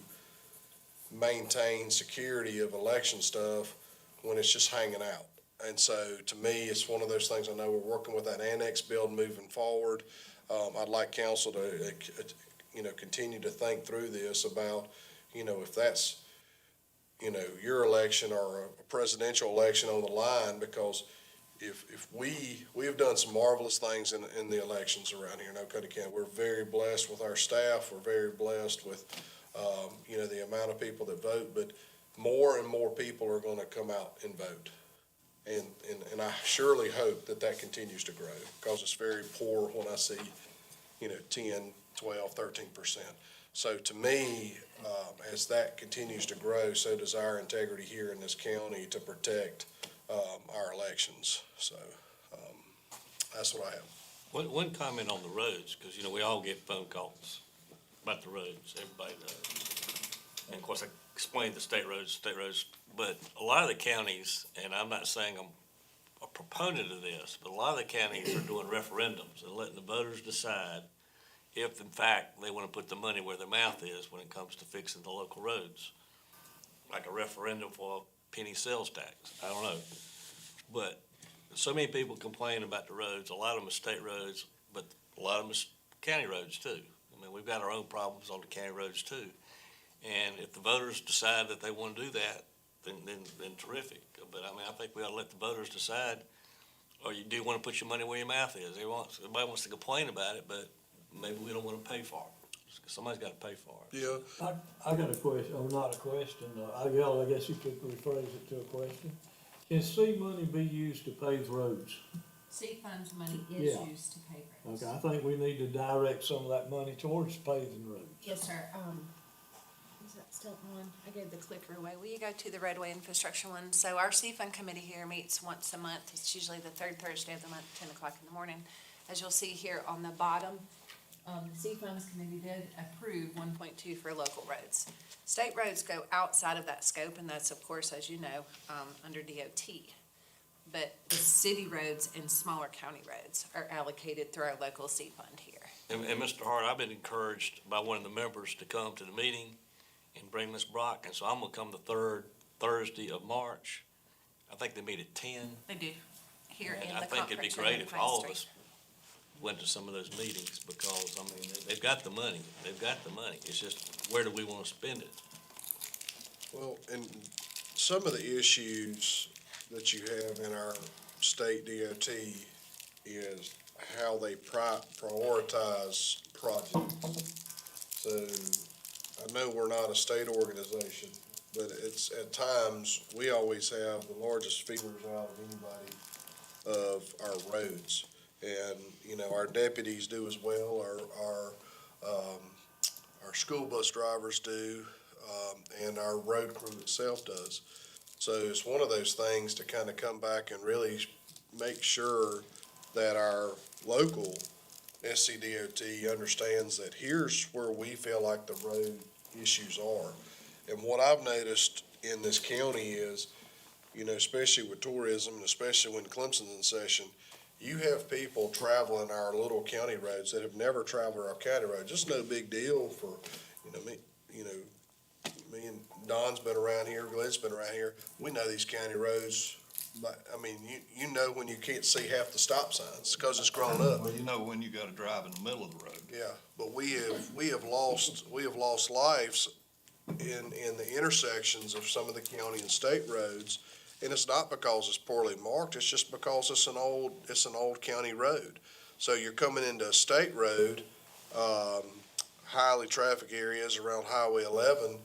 maintain security of election stuff when it's just hanging out. And so, to me, it's one of those things. I know we're working with that annex bill moving forward. I'd like council to, continue to think through this about, if that's, your election or a presidential election on the line, because if we've done some marvelous things in the elections around here in Oconee County. We're very blessed with our staff. We're very blessed with, the amount of people that vote, but more and more people are going to come out and vote. And I surely hope that continues to grow, because it's very poor when I see, 10, 12, 13%. So to me, as that continues to grow, so does our integrity here in this county to protect our elections. So that's what I have. One comment on the roads, because, we all get phone calls about the roads, everybody does. And of course, I explained the state roads, but a lot of the counties, and I'm not saying I'm a proponent of this, but a lot of the counties are doing referendums and letting the voters decide if in fact they want to put the money where their mouth is when it comes to fixing the local roads. Like a referendum for a penny sales tax, I don't know. But so many people complain about the roads, a lot of them are state roads, but a lot of them are county roads too. I mean, we've got our own problems on the county roads too. And if the voters decide that they want to do that, then terrific. But I mean, I think we ought to let the voters decide, or you do want to put your money where your mouth is. Everybody wants to complain about it, but maybe we don't want to pay for it. Somebody's got to pay for it. Yeah. I got a question, or not a question, I guess you could rephrase it to a question. Can seed money be used to pave roads? Seed funds money is Yeah. used to pay roads. Okay, I think we need to direct some of that money towards paving roads. Yes, sir. Is that still on? I gave the clicker away. Will you go to the roadway infrastructure one? So our C-Fund committee here meets once a month. It's usually the third Thursday of the month, 10 o'clock in the morning. As you'll see here on the bottom, the C-Funds committee did approve 1.2 for local roads. State roads go outside of that scope, and that's, of course, as you know, under DOT. But the city roads and smaller county roads are allocated through our local C-Fund here. And Mr. Hart, I've been encouraged by one of the members to come to the meeting and bring Ms. Brock, and so I'm gonna come the third Thursday of March. I think they meet at 10. They do, here in And the I think it'd be conference room great in if all of Pine us Street. went to some of those meetings, because, I mean, they've got the money. They've got the money. It's just, where do we wanna spend it? Well, and some of the issues that you have in our state DOT is how they prioritize projects. So I know we're not a state organization, but it's, at times, we always have the largest figures out of anybody of our roads. And, you know, our deputies do as well, our school bus drivers do, and our road crew itself does. So it's one of those things to kind of come back and really make sure that our local SCDOT understands that here's where we feel like the road issues are. And what I've noticed in this county is, you know, especially with tourism, and especially when Clemson's in session, you have people traveling our little county roads that have never traveled our county road. Just no big deal for, me and Don's been around here, Glenn's been around here. We know these county roads, but, I mean, you know when you can't see half the stop signs because it's grown up. Well, you know when you gotta drive in the middle of the road. Yeah, but we have lost lives in the intersections of some of the county and state roads. And it's not because it's poorly marked, it's just because it's an old county road. So you're coming into a state road, highly traffic areas around Highway 11,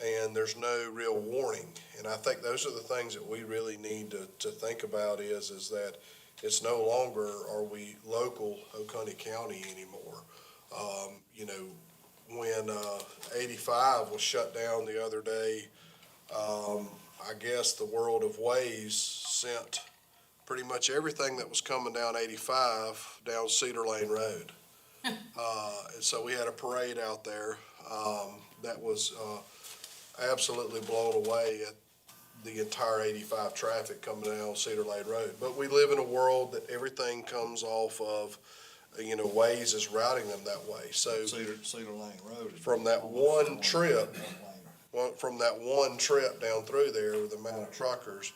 and there's no real warning. And I think those are the things that we really need to think about is that it's no longer are we local Oconee County anymore. When 85 was shut down the other day, I guess the world of Waze sent pretty much everything that was coming down 85 down Cedar Lane Road. And so we had a parade out there that was absolutely blown away at the entire 85 traffic coming down Cedar Lane Road. But we live in a world that everything comes off of, Waze is routing them that way. So Cedar Lane Road. is from that almost one trip, one from that one trip down through there with the amount of truckers,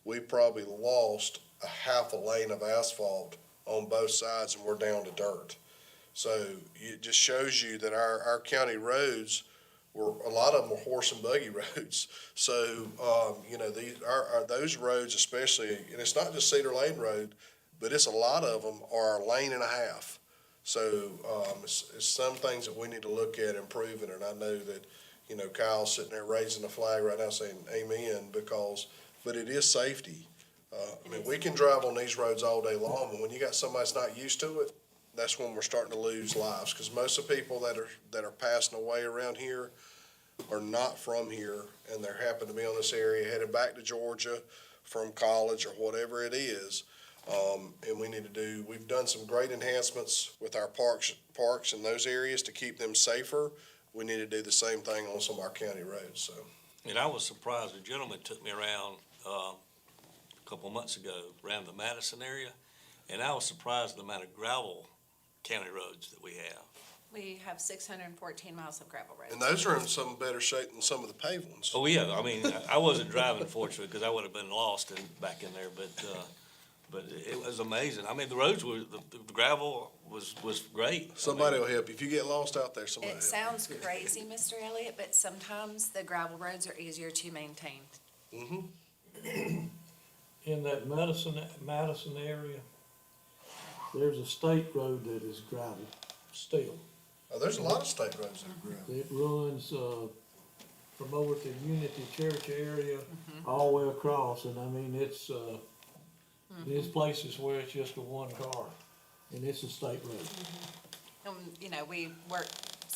we probably lost a half a lane of asphalt on both sides, and we're down to dirt. So it just shows you that our county roads a lot of them were horse and buggy roads. So, those roads especially, and it's not just Cedar Lane Road, but it's a lot of them are a lane and a half. So, it's some things that we need to look at improving, and I know that, Kyle's sitting there raising the flag right now saying amen but it is safety. We can drive on these roads all day long, but when you got somebody that's not used to it, that's when we're starting to lose lives, because most of the people that are passing away around here are not from here, and they happen to be on this area headed back to Georgia from college or whatever it is. And we've done some great enhancements with our parks in those areas to keep them safer. We need to do the same thing on some of our county roads, so. And I was surprised, a gentleman took me around, a couple months ago, around the Madison area, and I was surprised at the amount of gravel county roads that we have. We have 614 miles of gravel roads. And those are in some better shape than some of the paved ones. Oh, yeah, I mean, I wasn't driving fortunately, because I would have been lost back in there, but it was amazing. I mean, the roads were, the gravel was great. Somebody will help you. If you get lost out there, somebody will It help sounds crazy, Mr. Elliott, but sometimes the gravel roads are easier to maintain. you. Mm-hmm. In that Madison area, there's a state road that is gravel still. Oh, there's a lot of state roads that are gravel. It runs, from over to Unity Church area, all the way across, and I mean, it's, there's places where it's just a one car, and it's a state road. We work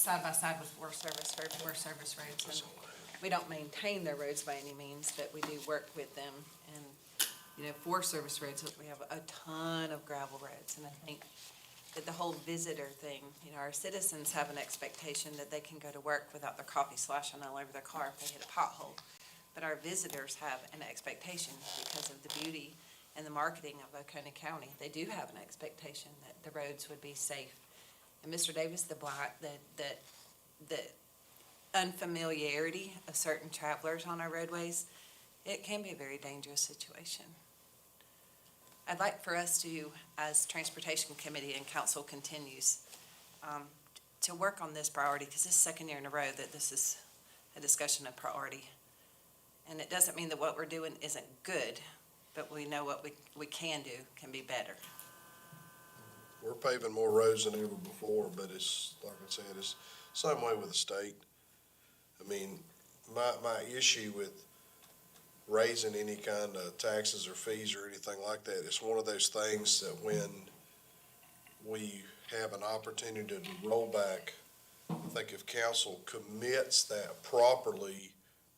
side by side with Forest Service roads. And we don't maintain their roads by any means, but we do work with them. And, you know, Forest Service roads, we have a ton of gravel roads. And I think that the whole visitor thing, you know, our citizens have an expectation that they can go to work without their coffee splashing all over their car if they hit a pothole. But our visitors have an expectation because of the beauty and the marketing of Oconee County. They do have an expectation that the roads would be safe. And Mr. Davis, the unfamiliarity of certain travelers on our roadways, it can be a very dangerous situation. I'd like for us to, as Transportation Committee and Council continues, to work on this priority, because this is the second year in a row that this is a discussion of priority. And it doesn't mean that what we're doing isn't good, but we know what we can do can be better. We're paving more roads than ever before, but it's, like I said, it's the same way with the state. I mean, my issue with raising any kind of taxes or fees or anything like that, it's one of those things that when we have an opportunity to roll back, I think if council commits that properly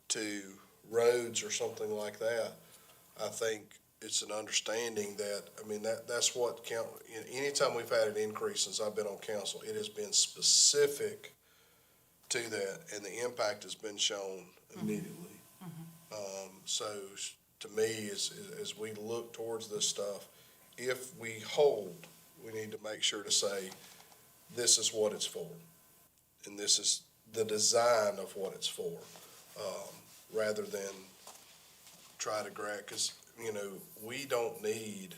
to roads or something like that, I think it's an understanding that, I mean, that's what anytime we've had an increase since I've been on council, it has been specific to that, and the impact has been shown immediately. So to me, as we look towards this stuff, if we hold, we need to make sure to say, this is what it's for, and this is the design of what it's for, rather than try to grab, because, you know, we don't need,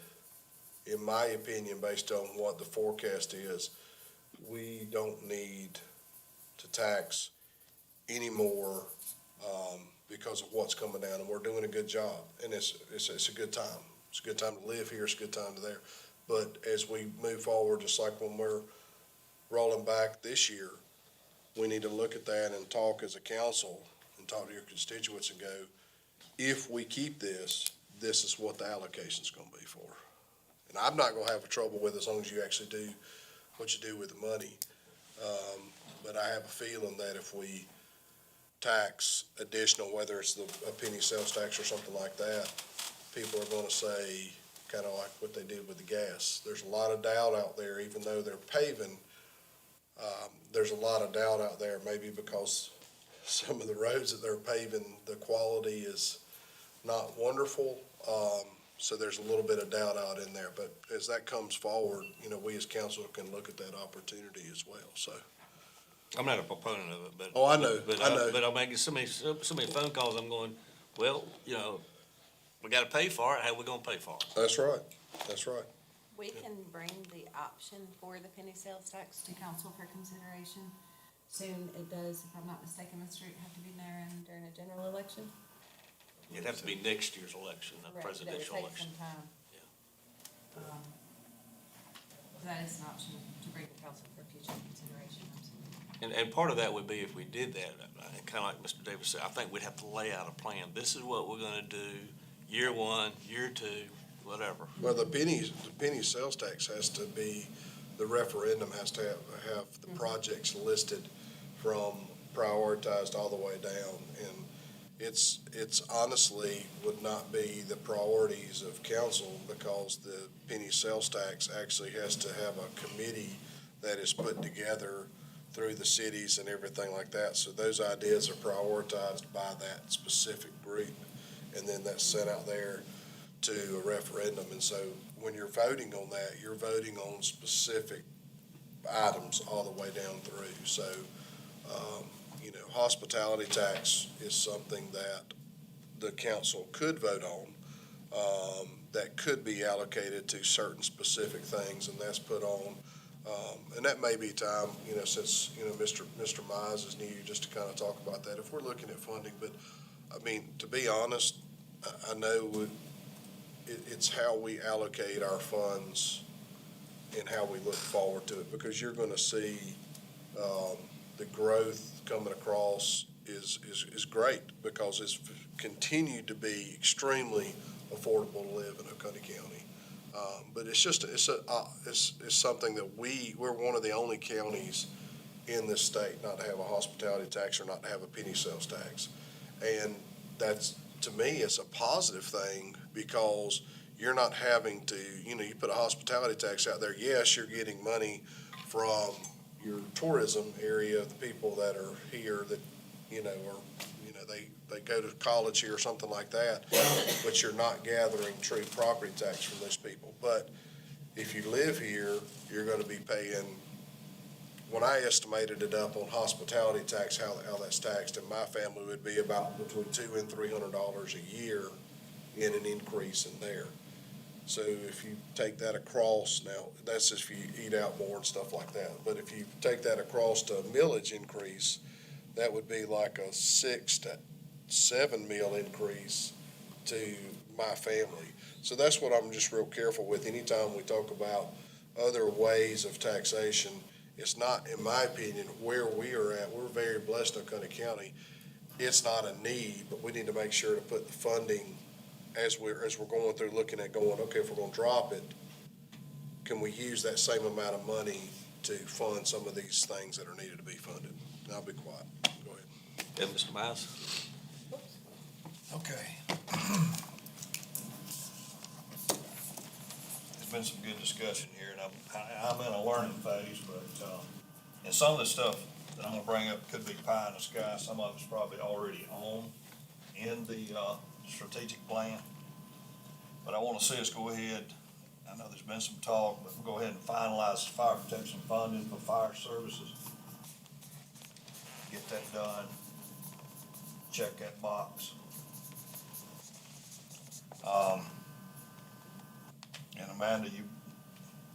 in my opinion, based on what the forecast is, we don't need to tax any more, because of what's coming down, and we're doing a good job, and it's a good time. It's a good time to live here, it's a good time to there. But as we move forward, just like when we're rolling back this year, we need to look at that and talk as a council and talk to your constituents and go, if we keep this, this is what the allocation's gonna be for. And I'm not gonna have a trouble with it as long as you actually do what you do with the money. But I have a feeling that if we tax additional, whether it's a penny sales tax or something like that, people are gonna say, kinda like what they did with the gas. There's a lot of doubt out there, even though they're paving, there's a lot of doubt out there, maybe because some of the roads that they're paving, the quality is not wonderful. So there's a little bit of doubt out in there, but as that comes forward, you know, we as council can look at that opportunity as well, so. I'm not a proponent of it, but. Oh, I know, But I know. But I'm making so many phone calls, I'm going, well, you know, we gotta pay for it, how we gonna pay for it? That's right, that's right. We can bring the option for the penny sales tax to council for consideration. Soon it does, if I'm not mistaken, Mr. Street have to be there and during a general election. It'd have to be next year's election, a Correct, presidential that would election. take some time. That is an option to bring to council for future consideration, absolutely. And part of that would be if we did that, kinda like Mr. Davis said, I think we'd have to lay out a plan. This is what we're gonna do, year one, year two, whatever. Well, the penny sales tax has to be, the referendum has to have the projects listed from prioritized all the way down. And it's honestly would not be the priorities of council, because the penny sales tax actually has to have a committee that is put together through the cities and everything like that. So those ideas are prioritized by that specific group, and then that's sent out there to a referendum. And so when you're voting on that, you're voting on specific items all the way down through. So, you know, hospitality tax is something that the council could vote on, that could be allocated to certain specific things, and that's put on. And that may be time, you know, since, you know, Mr. Mize is new, just to kind of talk about that, if we're looking at funding. But, I mean, to be honest, I know it's how we allocate our funds and how we look forward to it, because you're gonna see, the growth coming across is great, because it's continued to be extremely affordable to live in Oconee County. But it's just, it's something that we're one of the only counties in this state not to have a hospitality tax or not to have a penny sales tax. And that's, to me, it's a positive thing because you're not having to, you put a hospitality tax out there. Yes, you're getting money from your tourism area, the people that are here that, they go to college here or something like that, but you're not gathering true property tax from those people. But if you live here, you're gonna be paying, when I estimated it up on hospitality tax, how that's taxed, in my family would be about between $200 and $300 a year in an increase in there. So if you take that across, now, that's if you eat out more and stuff like that, but if you take that across to a millage increase, that would be like a 6 to 7 mil increase to my family. So that's what I'm just real careful with. Anytime we talk about other ways of taxation, it's not, in my opinion, where we are at. We're very blessed in Oconee County. It's not a need, but we need to make sure to put the funding as we're going through looking at going, okay, if we're gonna drop it, can we use that same amount of money to fund some of these things that are needed to be funded? And I'll be quiet. Go ahead. Yeah, Mr. Miles? Okay. There's been some good discussion here, and I'm in a learning phase, but, and some of the stuff that I'm gonna bring up could be pie in the sky. Some of it's probably already on in the, strategic plan. But I wanna see us go ahead, I know there's been some talk, but we'll go ahead and finalize fire protection funding for fire services. Get that done. Check that box. And Amanda,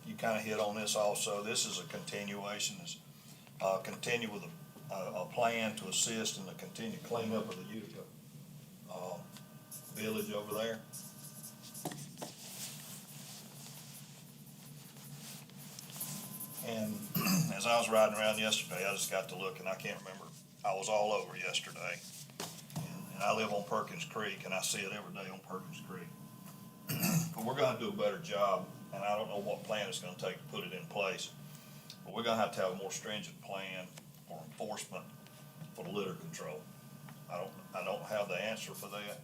you kinda hit on this also. This is a continuation, continue with a plan to assist in the continued cleanup of the Utica, village over there. And as I was riding around yesterday, I just got to look, and I can't remember, I was all over yesterday. And I live on Perkins Creek, and I see it every day on Perkins Creek. But we're gonna do a better job, and I don't know what plan it's gonna take to put it in place. But we're gonna have to have a more stringent plan for enforcement for the litter control. I don't have the answer for that,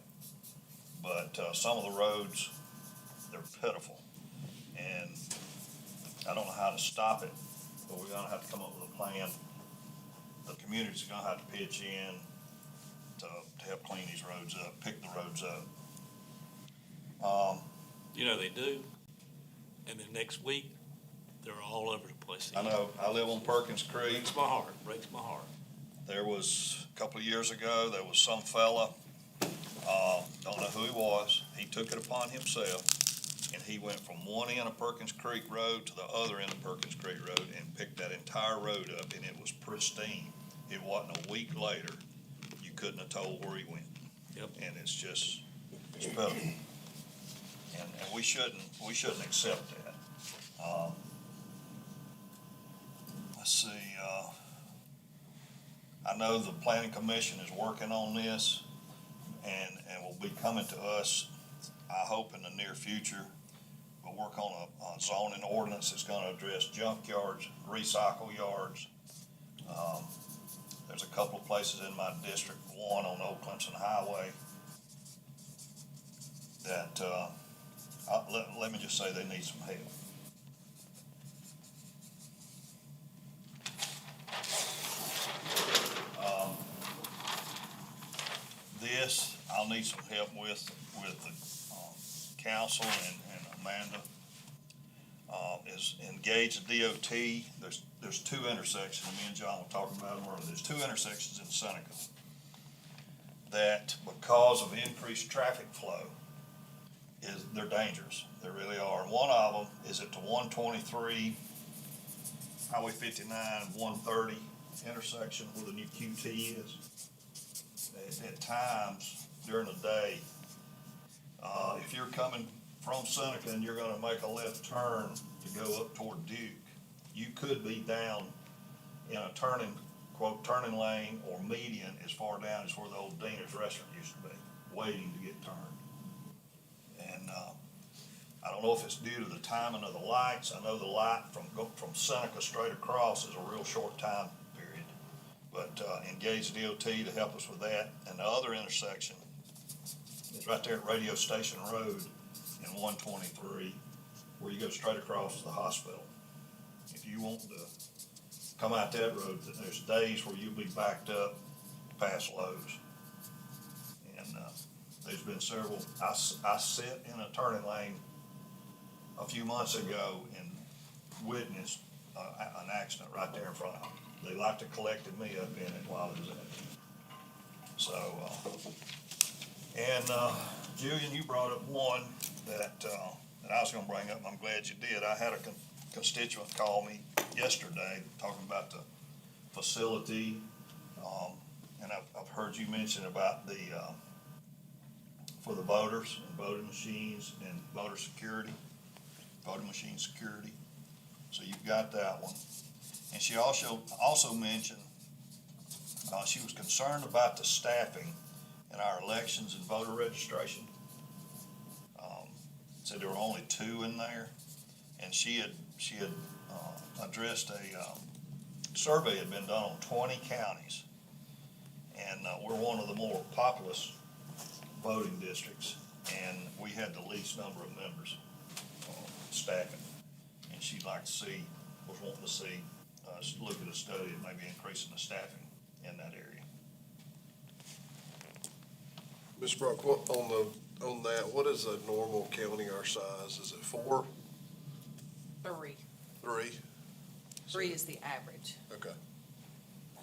but, some of the roads, they're pitiful. And I don't know how to stop it, but we're gonna have to come up with a plan. The community's gonna have to pitch in to help clean these roads up, pick the roads up. You know they do, and then next week, they're all over the place. I know, I live on Perkins Creek. Breaks my heart, breaks my heart. There was, a couple of years ago, there was some fella, don't know who he was, he took it upon himself, and he went from one end of Perkins Creek Road to the other end of Perkins Creek Road and picked that entire road up, and it was pristine. It wasn't a week later, you couldn't have told where he went. Yep. And it's pitiful. And we shouldn't accept that. Let's see, I know the planning commission is working on this and will be coming to us, I hope in the near future. We'll work on a zoning ordinance that's gonna address junk yards, recycle yards. There's a couple of places in my district, one on Old Clemson Highway, that, let me just say they need some help. This, I'll need some help with the council and Amanda. Is engage the DOT. There's two intersections, me and John were talking about them earlier. There's two intersections in Seneca that, because of increased traffic flow, they're dangerous. They really are. And one of them is at the 123, Highway 59, 130 intersection where the new QT is. At times during the day, if you're coming from Seneca and you're gonna make a left turn to go up toward Duke, you could be down in a turning lane or median as far down as where the old Deaner's restaurant used to be, waiting to get turned. And, I don't know if it's due to the timing of the lights. I know the light from Seneca straight across is a real short time period. but, engage DOT to help us with that. And the other intersection is right there at Radio Station Road in 123, where you go straight across to the hospital. If you want to come out that road, there's days where you'll be backed up past Lowe's. And, there's been several, I sit in a turning lane a few months ago and witnessed, an accident right there in front of them. They like to collected me up in it while it was in it. So, Julian, you brought up one that I was gonna bring up, and I'm glad you did. I had a constituent call me yesterday talking about the facility, and I've heard you mention about the, for the voters and voting machines and voting machine security. So you've got that one. And she also mentioned, she was concerned about the staffing in our elections and voter registration. Said there were only 2 in there, and she had addressed a survey had been done on 20 counties, and we're one of the more populous voting districts, and we had the least number of members staffing, and she'd like to see, was wanting to see look at a study of maybe increasing the staffing in that area. Mr. Brock, on that, what is a normal county our size? Is it 4, 3. 3? 3 is the average. Okay.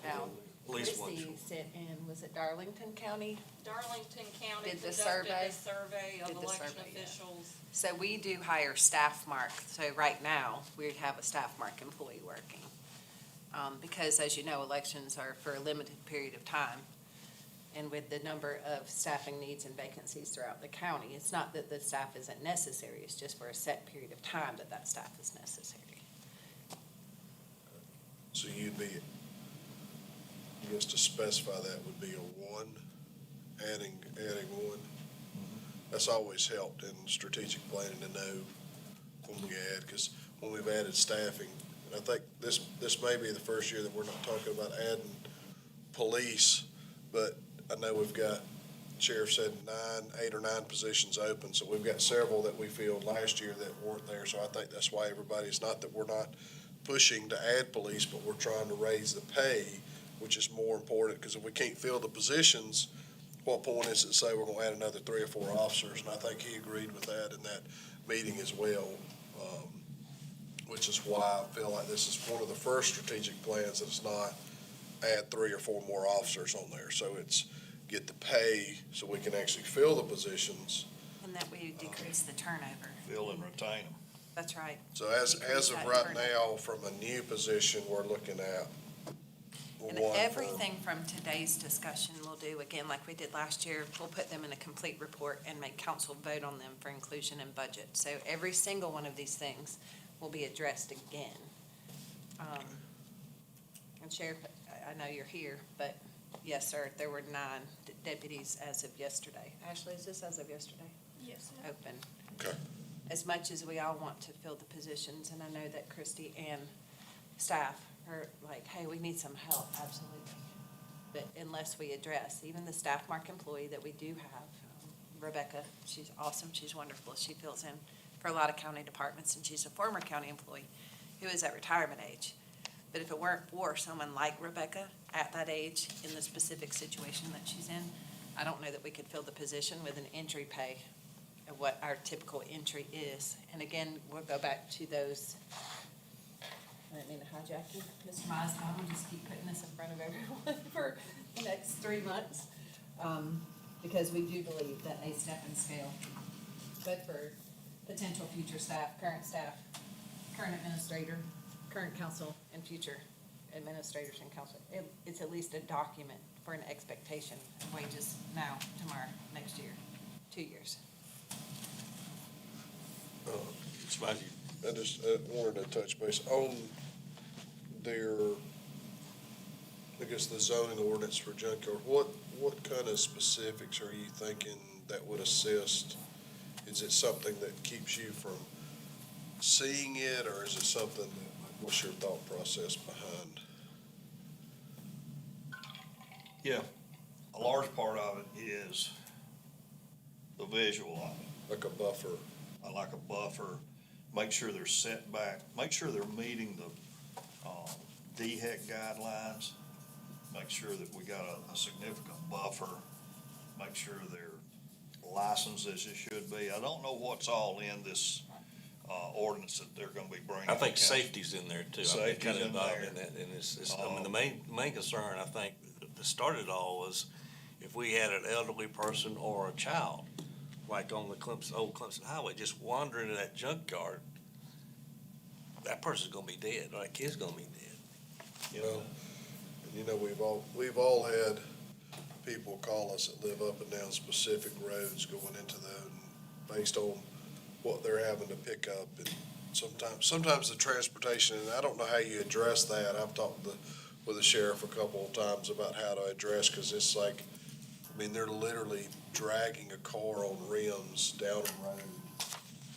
Now, At least one. Christie sent in, was it Darlington County? Darlington County Did the conducted survey? a survey Did of the election survey, yeah. officials. So we do hire staff mark, so right now, we have a staff mark employee working. Because as you know, elections are for a limited period of time. And with the number of staffing needs and vacancies throughout the county, it's not that the staff isn't necessary, it's just for a set period of time that staff is necessary. So you'd be, I guess to specify that would be a 1, adding 1. That's always helped in strategic planning to know when we add, because when we've added staffing, and I think this may be the first year that we're not talking about adding police, but I know we've got, Sheriff said 8 or 9 positions open, so we've got several that we filled last year that weren't there, so I think that's why everybody's, not that we're not pushing to add police, but we're trying to raise the pay, which is more important, because if we can't fill the positions, what point is it to say we're gonna add another 3 or 4 officers? And I think he agreed with that in that meeting as well, which is why I feel like this is one of the first strategic plans that's not add 3 or 4 more officers on there. So it's get the pay so we can actually fill the positions. And that we decrease the turnover. Fill and retain them. That's right. So as Decrease of that right turnover. now, from a new position, we're looking at And one. everything from today's discussion we'll do, again, like we did last year, we'll put them in a complete report and make council vote on them for inclusion in budget. So every single one of these things will be addressed again. And Sheriff, I know you're here, but yes, sir, there were 9 deputies as of yesterday. Ashley, is this as of yesterday? Yes. Open. Okay. As much as we all want to fill the positions, and I know that Christie and staff are like, hey, we need some help, absolutely. But unless we address, even the staff mark employee that we do have, Rebecca, she's awesome, she's wonderful, she fills in for a lot of county departments, and she's a former county employee who is at retirement age. But if it weren't for someone like Rebecca at that age, in the specific situation that she's in, I don't know that we could fill the position with an entry pay of what our typical entry is. And again, we'll go back to those, I didn't mean to hijack you, Mr. Mize, I'm gonna just keep putting this in front of everyone for the next 3 months. Because we do believe that a step and scale, both for potential future staff, current administrator, current council, and future administrators and council, it's at least a document for an expectation of wages now, tomorrow, next year, 2 years. It's about you. I just wanted to touch base on their, I guess, the zoning ordinance for junkyard. What kind of specifics are you thinking that would assist? Is it something that keeps you from seeing it, or is it something that, what's your thought process behind? Yeah, a large part of it is the visual of it. Like a buffer. I like a buffer, make sure they're set back, make sure they're meeting the, DHEC guidelines, make sure that we got a significant buffer, make sure they're licensed as it should be. I don't know what's all in this, ordinance that they're gonna be bringing. I think to council. safety's in there too. I've been Safety's kind of in involved there. in that, and I mean, the main concern, I think, that started it all was if we had an elderly person or a child, like on the old Clemson Highway, just wandering in that junkyard, that person's gonna be dead, or that kid's gonna be dead. Well, and you know, we've all had people call us that live up and down specific roads going into them based on what they're having to pick up. And sometimes the transportation, and I don't know how you address that. I've talked with the sheriff a couple of times about how to address, cause it's like, I mean, they're literally dragging a car on rims down a road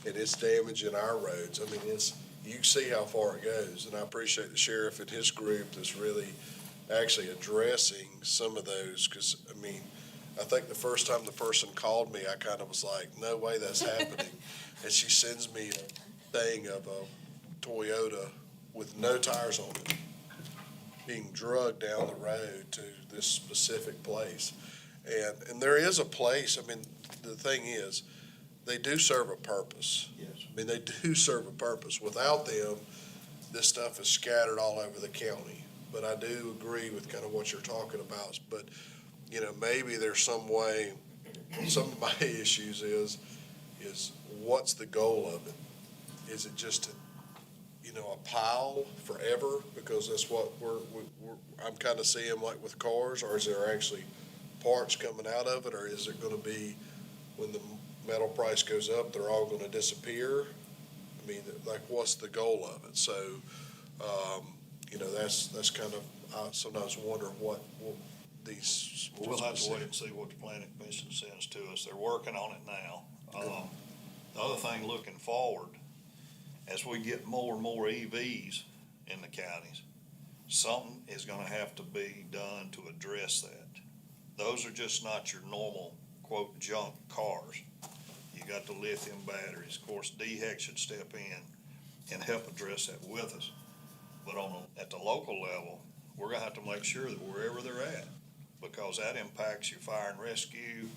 and it's damaging our roads. I mean, you can see how far it goes, and I appreciate the sheriff and his group that's really actually addressing some of those, because, I mean, I think the first time the person called me, I kind of was like, no way that's happening. And she sends me a thing of a Toyota with no tires on it being drugged down the road to this specific place. And there is a place, I mean, the thing is, they do serve a purpose. Yes. I mean, they do serve a purpose. Without them, this stuff is scattered all over the county. But I do agree with kind of what you're talking about. But, you know, maybe there's some way, some of my issues is what's the goal of it? Is it just, a pile forever? Because that's what I'm kind of seeing like with cars, or is there actually parts coming out of it? Or is it going to be when the metal price goes up, they're all going to disappear? I mean, like, what's the goal of it? So, that's kind of, I sometimes wonder what these. We'll have to wait and see what the planning commission sends to us. They're working on it now. The other thing, looking forward, as we get more and more EVs in the counties, something is gonna have to be done to address that. Those are just not your normal, quote, junk cars. You got the lithium batteries. Of course, DHEC should step in and help address that with us. But at the local level, we're gonna have to make sure that wherever they're at, because that impacts your fire and rescue.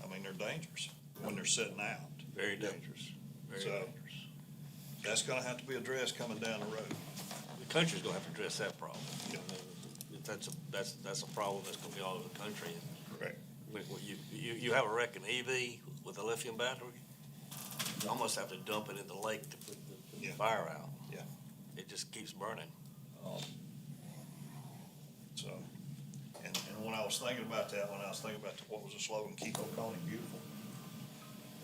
I mean, they're dangerous when they're sitting out. Very dangerous, very So- dangerous. That's gonna have to be addressed coming down the road. The country's gonna have to address that problem. That's a problem that's gonna be all over the country. Correct. You have a wreck an EV with a lithium battery, you almost have to dump it in the lake to put the Yeah. fire out. Yeah. It just keeps burning. So, and when I was thinking about that, what was the slogan, keep Oconee beautiful?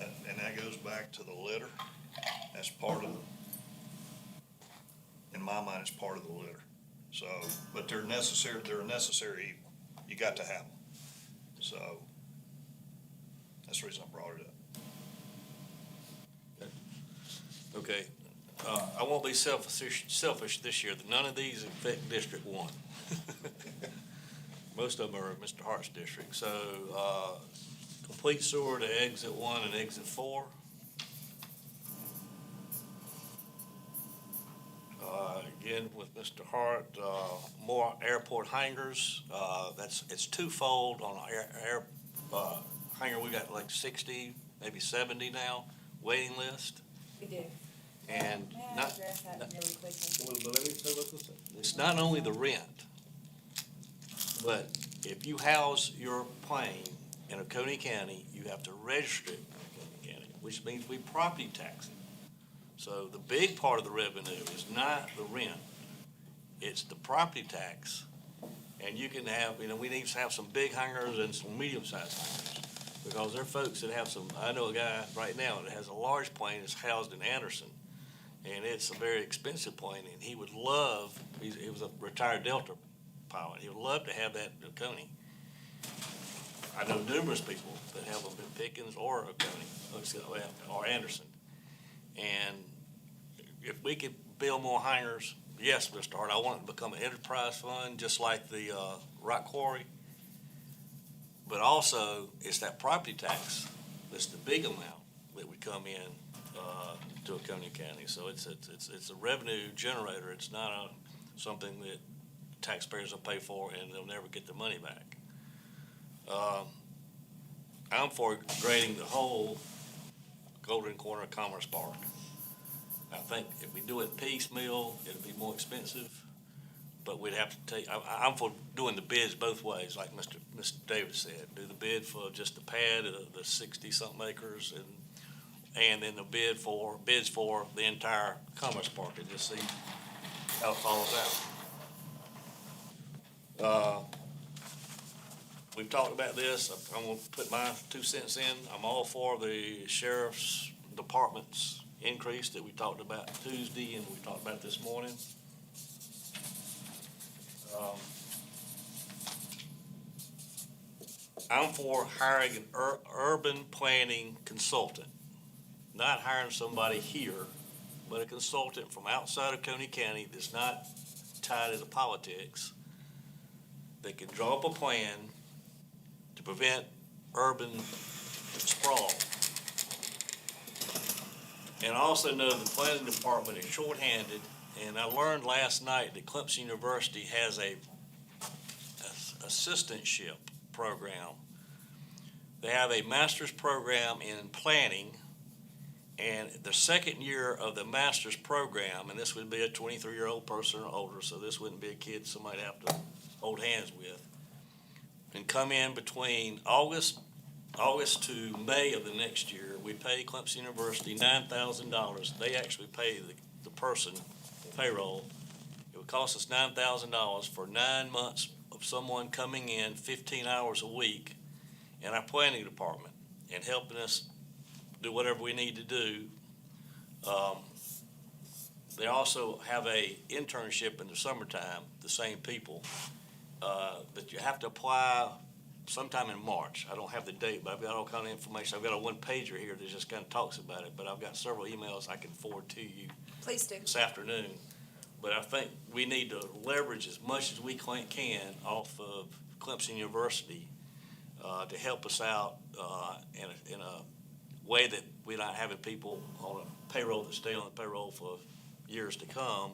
And that goes back to the litter. That's part of in my mind, it's part of the litter. So, but they're a necessary evil. You got to have them. So, that's the reason I brought it up. Okay, I won't be selfish this year, none of these affect District 1. Most of them are Mr. Hart's district, so, complete sewer to exit 1 and exit 4. Again, with Mr. Hart, more airport hangars, it's twofold on air hangar, we got like 60, maybe 70 now, waiting list. We do. And May I not, address that really quickly? it's not only the rent, but if you house your plane in Oconee County, you have to register it in Oconee County, which means we property tax it. So the big part of the revenue is not the rent, it's the property tax. And you can have, we need to have some big hangars and some medium-sized hangars. Because there are folks that have I know a guy right now that has a large plane that's housed in Anderson. And it's a very expensive plane, and he would love, he was a retired Delta pilot, he would love to have that in Oconee. I know numerous people that have them in Pickens or Oconee, or Anderson. And if we could build more hangars, yes, Mr. Hart, I want it to become an enterprise fund, just like the rock quarry. But also, it's that property tax that's the big amount that would come in, to Oconee County. So it's a revenue generator. It's not something that taxpayers will pay for and they'll never get their money back. I'm for grading the whole Golden Corner Commerce Park. I think if we do it piecemeal, it'll be more expensive, but we'd have to take, I'm for doing the bids both ways, like Mr. Davis said. Do the bid for just the pad, the 60-something acres, and then the bids for the entire Commerce Park, and just see how it falls out. We've talked about this. I'm gonna put my 2 cents in. I'm all for the sheriff's department's increase that we talked about Tuesday and we talked about this morning. I'm for hiring an urban planning consultant, not hiring somebody here, but a consultant from outside of Coney County that's not tied into politics, that can draw up a plan to prevent urban sprawl. And I also know the planning department is shorthanded, and I learned last night that Clemson University has a assistantship program. They have a master's program in planning, and the second year of the master's program, and this would be a 23-year-old person or older, so this wouldn't be a kid somebody'd have to hold hands with, and come in between August to May of the next year. We pay Clemson University $9,000. They actually pay the person payroll. It would cost us $9,000 for 9 months of someone coming in 15 hours a week in our planning department and helping us do whatever we need to do. They also have a internship in the summertime, the same people, but you have to apply sometime in March. I don't have the date, but I've got all kind of information. I've got a one-pager here that just kind of talks about it, but I've got several emails I can forward to you Please do. this afternoon. But I think we need to leverage as much as we can off of Clemson University to help us out in a way that we're not having people on a payroll that stay on the payroll for years to come,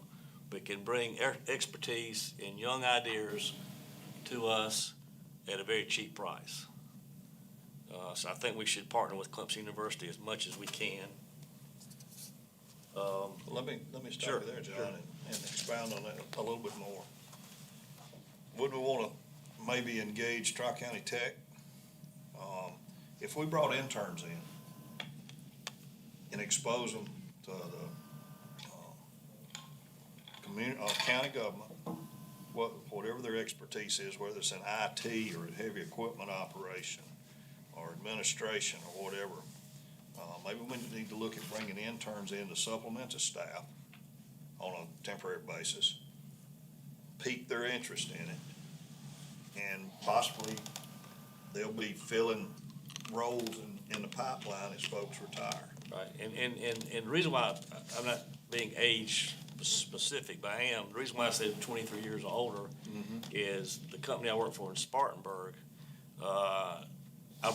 but can bring expertise and young ideas to us at a very cheap price. So I think we should partner with Clemson University as much as we can. Let me Sure, stop you there, John, sure. and expound on that a little bit more. Would we wanna maybe engage Tri-County Tech? If we brought interns in and expose them to the, county government, whatever their expertise is, whether it's in IT or heavy equipment operation or administration or whatever, maybe we need to look at bringing interns in to supplement the staff on a temporary basis, pique their interest in it, and possibly they'll be filling roles in the pipeline as folks retire. Right, and the reason why I'm not being age specific, but I am, the reason why I said 23 years or older is the company I work for in Spartanburg, I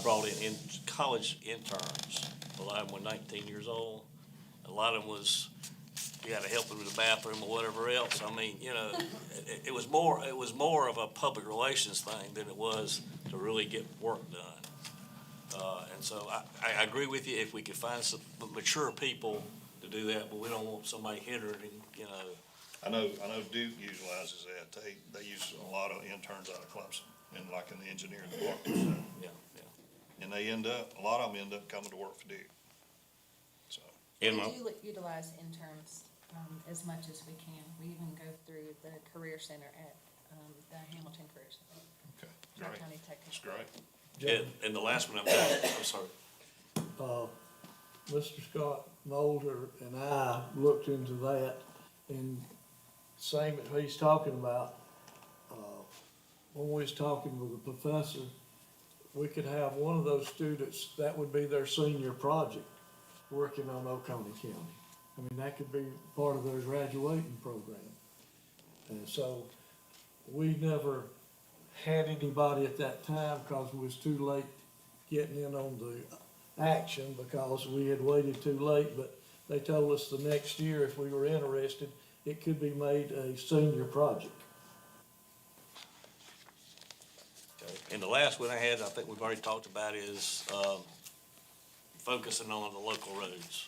brought in college interns. A lot of them were 19 years old. A lot of them was, you had to help them with the bathroom or whatever else. I mean, you know, it was more of a public relations thing than it was to really get work done. And so I agree with you, if we could find some mature people to do that, but we don't want somebody hindering, you know. I know Duke utilizes that. They use a lot of interns out of Clemson and like in the engineering department. Yeah. And a lot of them end up coming to work for Duke. So, We do utilize interns, as much as we can. We even go through the Career Center at, the Hamilton Career Center. okay, Tri-County Tech. that's great. And the last one I'm sorry. Mr. Scott Mulder and I looked into that, and same as he's talking about, when we was talking with the professor, we could have one of those students, that would be their senior project, working on Oconee County. I mean, that could be part of their graduating program. And so we never had anybody at that time because we was too late getting in on the action because we had waited too late, but they told us the next year, if we were interested, it could be made a senior project. And the last one I had, I think we've already talked about, is focusing on the local roads.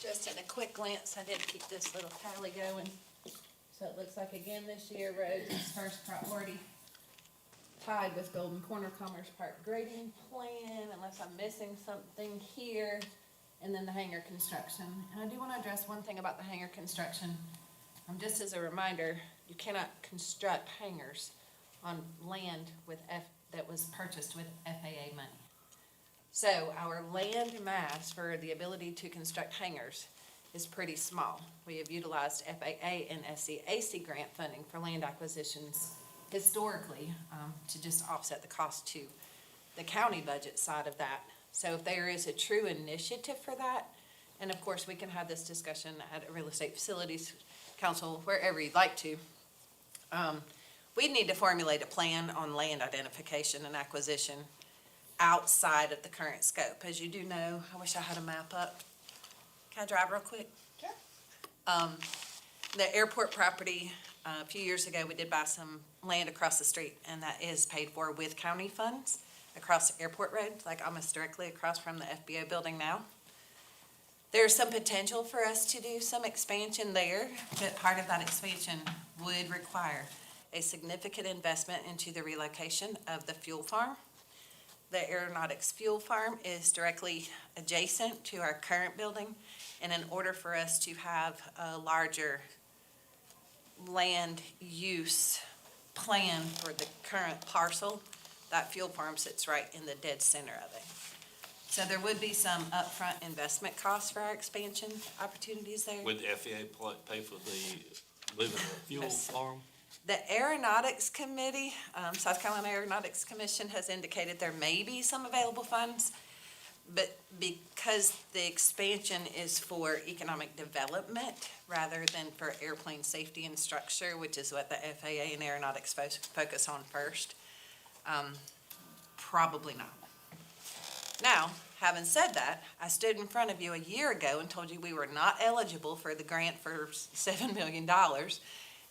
Just at a quick glance, I did keep this little tally going. So it looks like again this year, roads is first priority, tied with Golden Corner Commerce Park grading plan, unless I'm missing something here. And then the hangar construction. And I do want to address one thing about the hangar construction. Just as a reminder, you cannot construct hangars on land that was purchased with FAA money. So our land mass for the ability to construct hangars is pretty small. We have utilized FAA and SCAC grant funding for land acquisitions historically, to just offset the cost to the county budget side of that. So if there is a true initiative for that, and of course, we can have this discussion at a real estate facilities council, wherever you'd like to. We need to formulate a plan on land identification and acquisition outside of the current scope. As you do know, I wish I had a map up. Can I drive real quick? Sure. The airport property, a few years ago, we did buy some land across the street, and that is paid for with county funds across Airport Road, like almost directly across from the FBO building now. There's some potential for us to do some expansion there, but part of that expansion would require a significant investment into the relocation of the fuel farm. The aeronautics fuel farm is directly adjacent to our current building, and in order for us to have a larger land use plan for the current parcel, that fuel farm sits right in the dead center of it. So there would be some upfront investment costs for our expansion opportunities there. Would the FAA pay for the moving the fuel Yes. farm? The Aeronautics Committee, South Carolina Aeronautics Commission has indicated there may be some available funds, but because the expansion is for economic development rather than for airplane safety and structure, which is what the FAA and aeronautics focus on first, probably not. Now, having said that, I stood in front of you a year ago and told you we were not eligible for the grant for $7 million.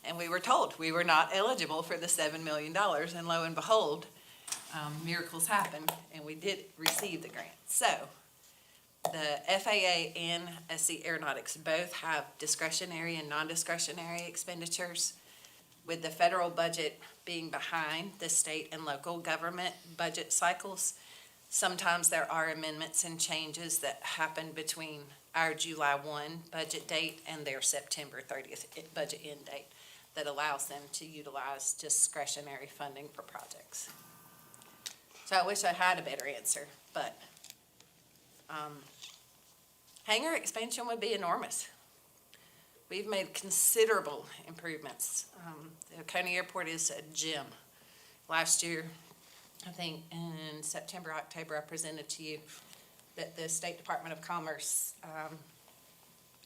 And we were told we were not eligible for the $7 million. And lo and behold, miracles happened and we did receive the grant. So the FAA and SC Aeronautics both have discretionary and non-discretionary expenditures. With the federal budget being behind the state and local government budget cycles, sometimes there are amendments and changes that happen between our July 1 budget date and their September 30th budget end date that allows them to utilize discretionary funding for projects. So I wish I had a better answer, but hangar expansion would be enormous. We've made considerable improvements. The Oconee Airport is a gem. Last year, I think in September, October, I presented to you that the State Department of Commerce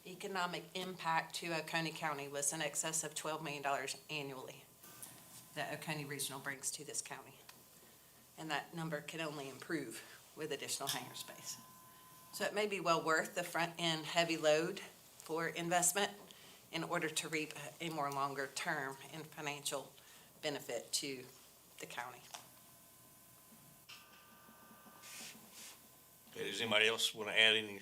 economic impact to Oconee County was in excess of $12 million annually that Oconee Regional brings to this county. And that number can only improve with additional hangar space. So it may be well worth the front-end heavy load for investment in order to reap a more longer term and financial benefit to the county. Okay, does anybody else want to add any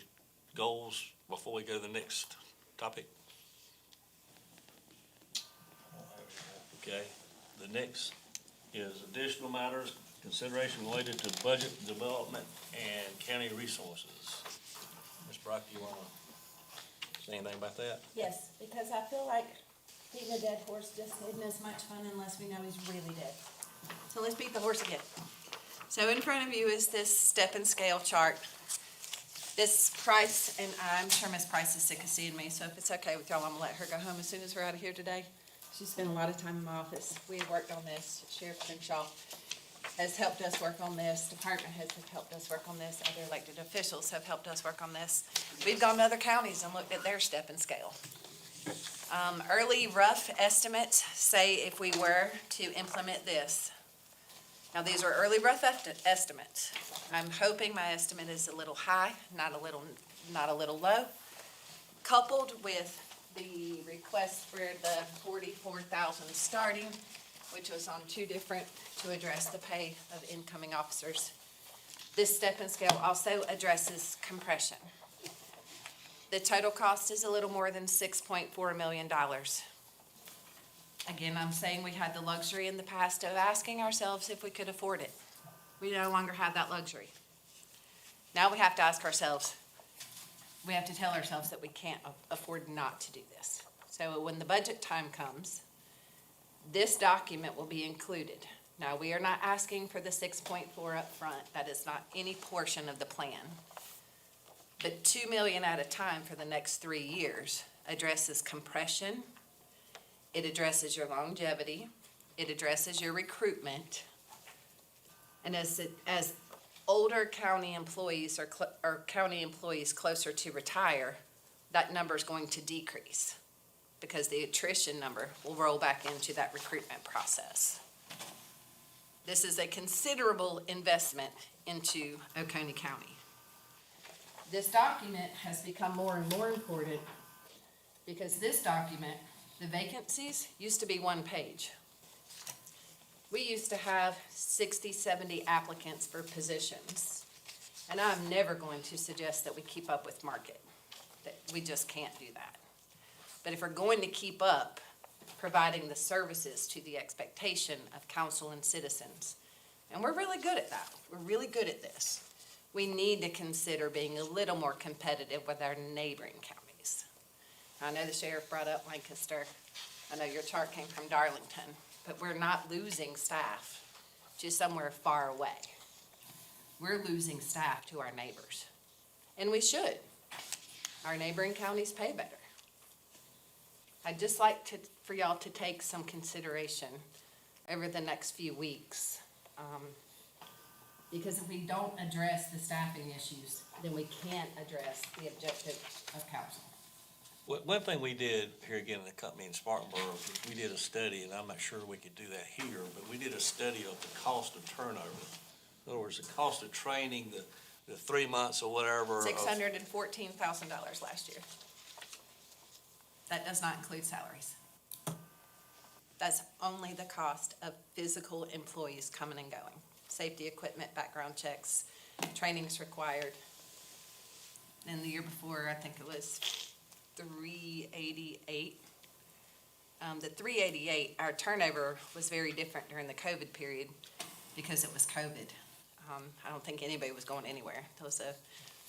goals before we go to the next topic? Okay, the next is additional matters, consideration related to budget development and county resources. Ms. Brock, you want to say anything about that? Yes, because I feel like beating a dead horse just isn't as much fun unless we know he's really dead. So let's beat the horse again. So in front of you is this step and scale chart. This Price, and I'm sure Ms. Price is sick of seeing me, so if it's okay with y'all, I'm gonna let her go home as soon as we're out of here today. She spent a lot of time in my office. We have worked on this, Sheriff Crenshaw. has helped us work on this, department heads have helped us work on this, other elected officials have helped us work on this. We've gone to other counties and looked at their step and scale. Early rough estimates say if we were to implement this, now these are early rough estimates. I'm hoping my estimate is a little high, not a little low, coupled with the request for the 44,000 starting, which was on two different, to address the pay of incoming officers. This step and scale also addresses compression. The total cost is a little more than $6.4 million. Again, I'm saying we had the luxury in the past of asking ourselves if we could afford it. We no longer have that luxury. Now we have to ask ourselves, we have to tell ourselves that we can't afford not to do this. So when the budget time comes, this document will be included. Now, we are not asking for the 6.4 up front. That is not any portion of the plan. But $2 million at a time for the next 3 years addresses compression. It addresses your longevity. It addresses your recruitment. And as older county employees or county employees closer to retire, that number is going to decrease because the attrition number will roll back into that recruitment process. This is a considerable investment into Oconee County. This document has become more and more important because this document, the vacancies, used to be one page. We used to have 60, 70 applicants for positions. And I'm never going to suggest that we keep up with market. That we just can't do that. But if we're going to keep up providing the services to the expectation of council and citizens, and we're really good at that. We're really good at this. We need to consider being a little more competitive with our neighboring counties. I know the sheriff brought up Lancaster. I know your chart came from Darlington, but we're not losing staff to somewhere far away. We're losing staff to our neighbors, and we should. Our neighboring counties pay better. I'd just like for y'all to take some consideration over the next few weeks. Because if we don't address the staffing issues, then we can't address the objective of council. One thing we did here again in the company in Spartanburg, is we did a study, and I'm not sure we could do that here, but we did a study of the cost of turnover. In other words, the cost of training, the 3 months or whatever. $614,000 last year. That does not include salaries. That's only the cost of physical employees coming and going. Safety equipment, background checks, trainings required. And the year before, I think it was 388. The 388, our turnover was very different during the COVID period because it was COVID. I don't think anybody was going anywhere. There was a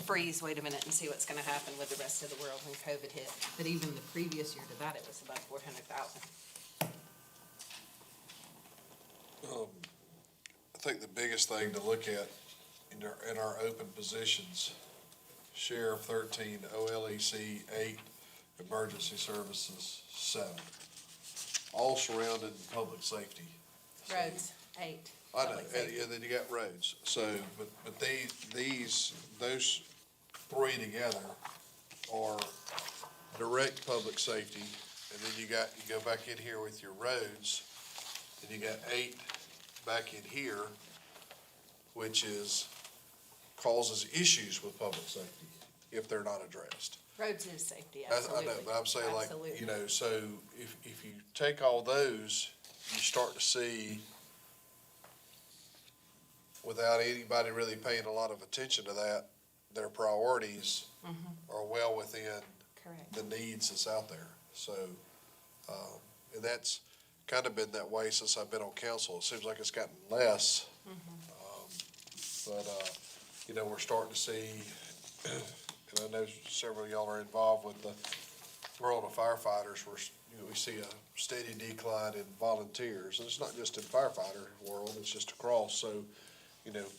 freeze, wait a minute and see what's gonna happen with the rest of the world when COVID hit. But even the previous year to that, it was about 400,000. I think the biggest thing to look at in our open positions, Sheriff 13, OLEC 8, Emergency Services 7, all surrounded in public safety. Roads, 8. I know, Public and safety. then you got roads, so, but those three together are direct public safety, and then you go back in here with your roads, and you got 8 back in here, which causes issues with public safety if they're not addressed. Roads is safety, I absolutely. know, but I'm saying like, Absolutely. so if you take all those, you start to see, without anybody really paying a lot of attention to that, their priorities are well within Correct. the needs that's out there. So, and that's kind of been that way since I've been on council. It seems like it's gotten less. But we're starting to see, and I know several of y'all are involved with the world of firefighters, where, we see a steady decline in volunteers. And it's not just in firefighter world, it's just across. So,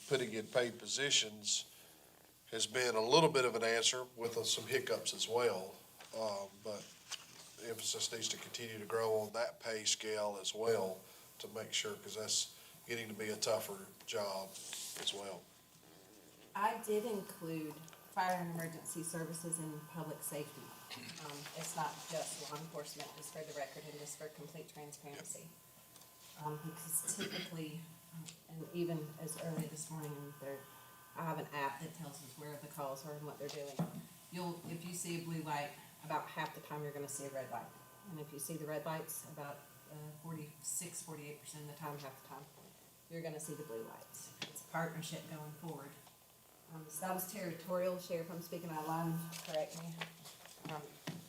putting in paid positions has been a little bit of an answer with some hiccups as well. But emphasis needs to continue to grow on that pay scale as well to make sure, because getting to be a tougher job as well. I did include fire and emergency services and public safety. It's not just law enforcement, just for the record and just for complete transparency. Because typically, and even as early this morning, I have an app that tells us where the calls are and what they're doing. If you see a blue light, about half the time you're gonna see a red light. And if you see the red lights, about 48% of the time, half the time, you're gonna see the blue lights. It's a partnership going forward. So that was territorial. Sheriff, I'm speaking out loud, correct me.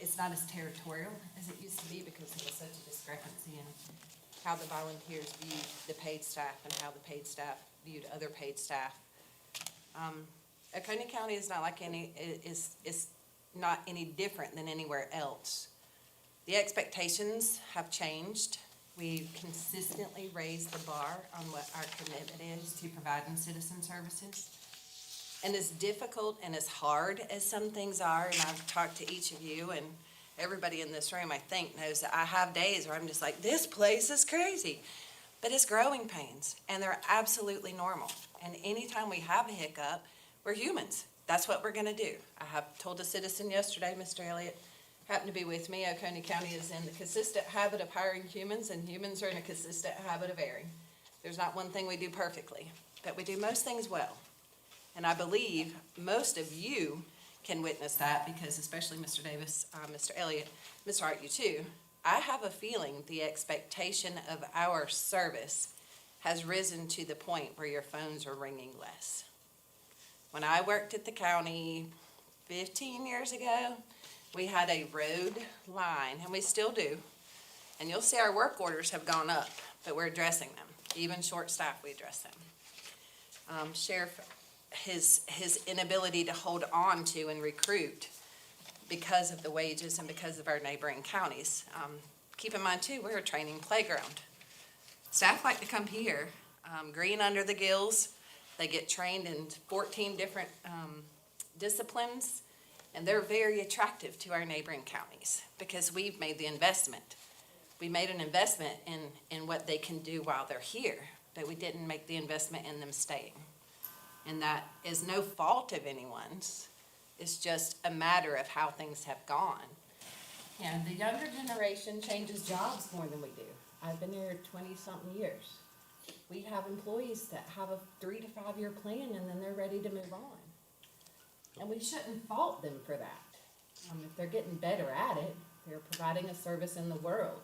It's not as territorial as it used to be because there was such a discrepancy in how the volunteers viewed the paid staff and how the paid staff viewed other paid staff. Oconee County is not like is not any different than anywhere else. The expectations have changed. We've consistently raised the bar on what our commitment is to providing citizen services. And as difficult and as hard as some things are, and I've talked to each of you and everybody in this room, I think, knows that I have days where I'm just like, this place is crazy. But it's growing pains, and they're absolutely normal. And anytime we have a hiccup, we're humans. That's what we're gonna do. I have told a citizen yesterday, Mr. Elliott happened to be with me, Oconee County is in the consistent habit of hiring humans, and humans are in a consistent habit of erring. There's not one thing we do perfectly, but we do most things well. And I believe most of you can witness that because especially Mr. Davis, Mr. Elliott, Mr. Hart, you too, I have a feeling the expectation of our service has risen to the point where your phones are ringing less. When I worked at the county 15 years ago, we had a road line, and we still do. And you'll see our work orders have gone up, but we're addressing them. Even short staff, we address them. Sheriff, his inability to hold on to and recruit because of the wages and because of our neighboring counties. Keep in mind too, we're a training playground. Staff like to come here, green under the gills. They get trained in 14 different disciplines, and they're very attractive to our neighboring counties because we've made the investment. We made an investment in what they can do while they're here, but we didn't make the investment in them staying. And that is no fault of anyone's. It's just a matter of how things have gone. And the younger generation changes jobs more than we do. I've been here 20-something years. We have employees that have a 3 to 5 year plan and then they're ready to move on. And we shouldn't fault them for that. If they're getting better at it, they're providing a service in the world.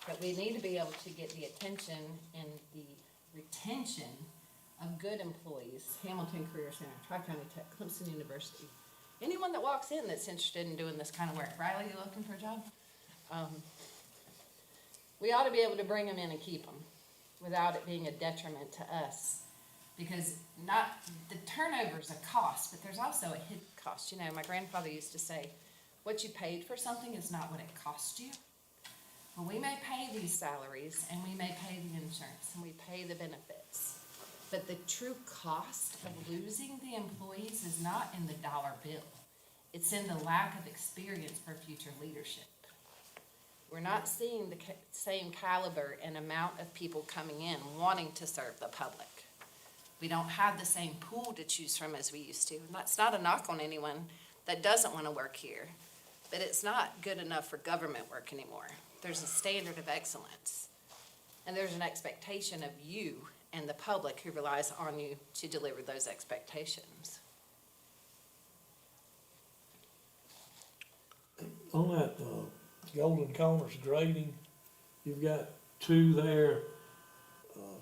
But we need to be able to get the attention and the retention of good employees, Hamilton Career Center, Tri-County Tech, Clemson University. Anyone that walks in that's interested in doing this kind of work. Riley, you looking for a job? We ought to be able to bring them in and keep them without it being a detriment to us. Because the turnover's a cost, but there's also a hidden cost. You know, my grandfather used to say, what you paid for something is not what it cost you. Well, we may pay these salaries, and we may pay the insurance, and we pay the benefits. But the true cost of losing the employees is not in the dollar bill. It's in the lack of experience for future leadership. We're not seeing the same caliber and amount of people coming in wanting to serve the public. We don't have the same pool to choose from as we used to. And that's not a knock on anyone that doesn't want to work here, but it's not good enough for government work anymore. There's a standard of excellence, and there's an expectation of you and the public who relies on you to deliver those expectations. On that, Golden Corners grading, you've got 2 there.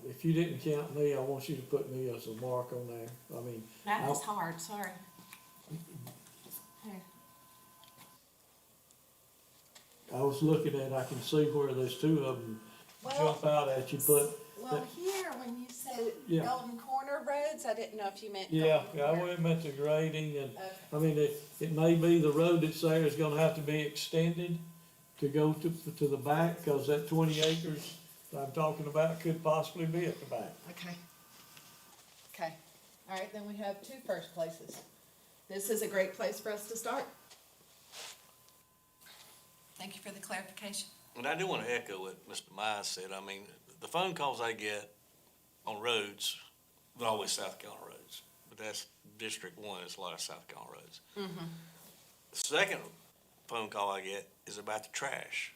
If you didn't count me, I want you to put me as a mark on there. I mean, Math is hard, sorry. Here. I was looking at, I can see where there's 2 of them Well, jump out at you, but, Well, here, when you said Yeah. Golden Corner roads, I didn't know if you meant. yeah, Golden I Corner. went meant the grading and, Okay. I mean, it may be the road that's there is gonna have to be extended to go to the back, cause that 20 acres I'm talking about could possibly be at the back. Okay. Okay, all right, then we have 2 first places. This is a great place for us to start. Thank you for the clarification. And I do want to echo what Mr. Mize said. I mean, the phone calls I get on roads, but always South Carolina roads. But that's District 1, it's a lot of South Carolina roads. The second phone call I get is about the trash.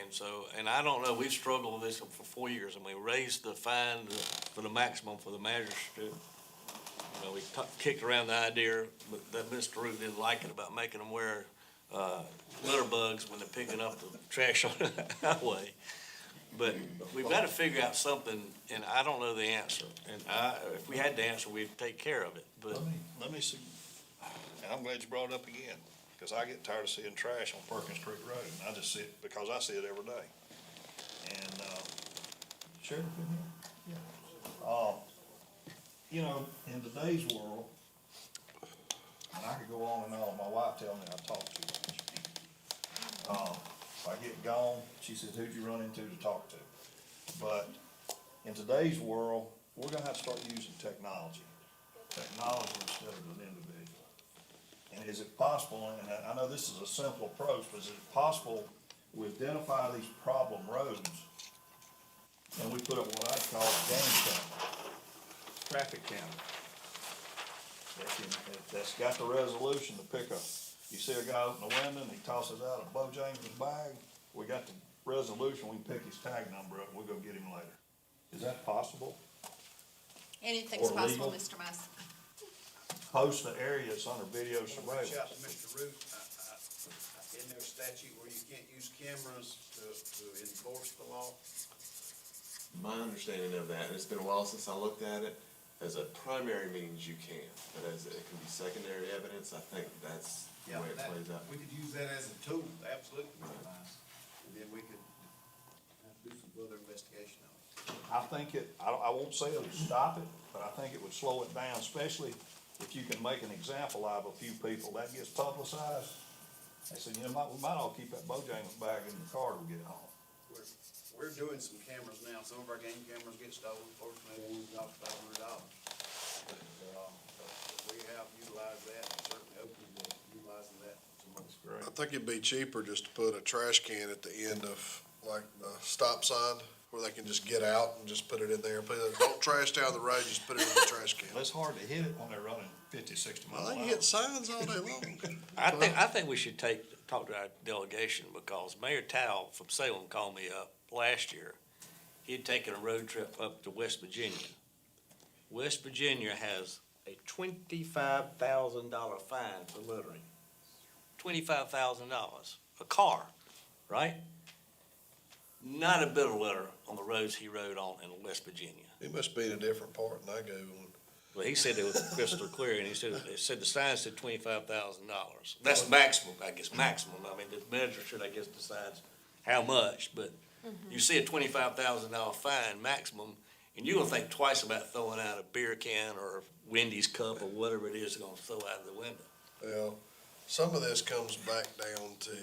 And so, and I don't know, we've struggled with this for 4 years. I mean, we raised the fine for the maximum for the magistrate. You know, we kicked around the idea, but that Mr. Root didn't like it about making them wear, litter bugs when they're picking up the trash on the highway. But we've got to figure out something, and I don't know the answer. And if we had the answer, we'd take care of it, but. Let me see, and I'm glad you brought it up again, because I get tired of seeing trash on Perkins Creek Road, and I just see it, because I see it every day. And, Sheriff in here? Yeah. You know, in today's world, and I could go on and on, my wife tells me I talk too much. If I get gone, she says, who'd you run into to talk to? But in today's world, we're gonna have to start using technology instead of an individual. And is it possible, and I know this is a simple approach, but is it possible we identify these problem roads and we put up what I'd call a game camera, traffic camera? That's got the resolution to pick up. You see a guy open a window and he tosses out a Bojangles bag, we got the resolution, we can pick his tag number up and we'll go get him later. Is that possible? Anything's Or possible, legal. Mr. Mice. Post the area that's under video Reach surveillance. out to Mr. Root, in their statute where you can't use cameras to enforce the law? My understanding of that, and it's been a while since I looked at it, as a primary means you can, but as it can be secondary evidence, I think that's the way it plays out. We could use that as a tool, absolutely, Mr. Mice. And then we could do some further investigation on it. I think I won't say it would stop it, but I think it would slow it down, especially if you can make an example out of a few people. That gets publicized. They said, you know, we might all keep that Bojangles bag in the car till we get home. We're doing some cameras now, some of our game cameras get stolen, fortunately, we got $500. We have utilized that, and certainly open to utilizing that some more. That's great. I think it'd be cheaper just to put a trash can at the end of, like, a stop sign, where they can just get out and just put it in there. Don't trash down the road, just put it in the trash can. It's hard to hit it when they're running 50, 60 miles Well, an they hour. can hit signs all day long. I think we should talk to our delegation, because Mayor Towle from Salem called me up last year. He had taken a road trip up to West Virginia. West Virginia has a $25,000 fine for littering. $25,000, a car, right? Not a bit of litter on the roads he rode on in West Virginia. It must be in a different part than I go on. Well, he said it was crystal clear, and he said the sign said $25,000. That's maximum, I guess, maximum. I mean, the magistrate, I guess, decides how much, but you see a $25,000 fine maximum, and you're gonna think twice about throwing out a beer can or a Wendy's cup or whatever it is you're gonna throw out of the window. Well, some of this comes back down to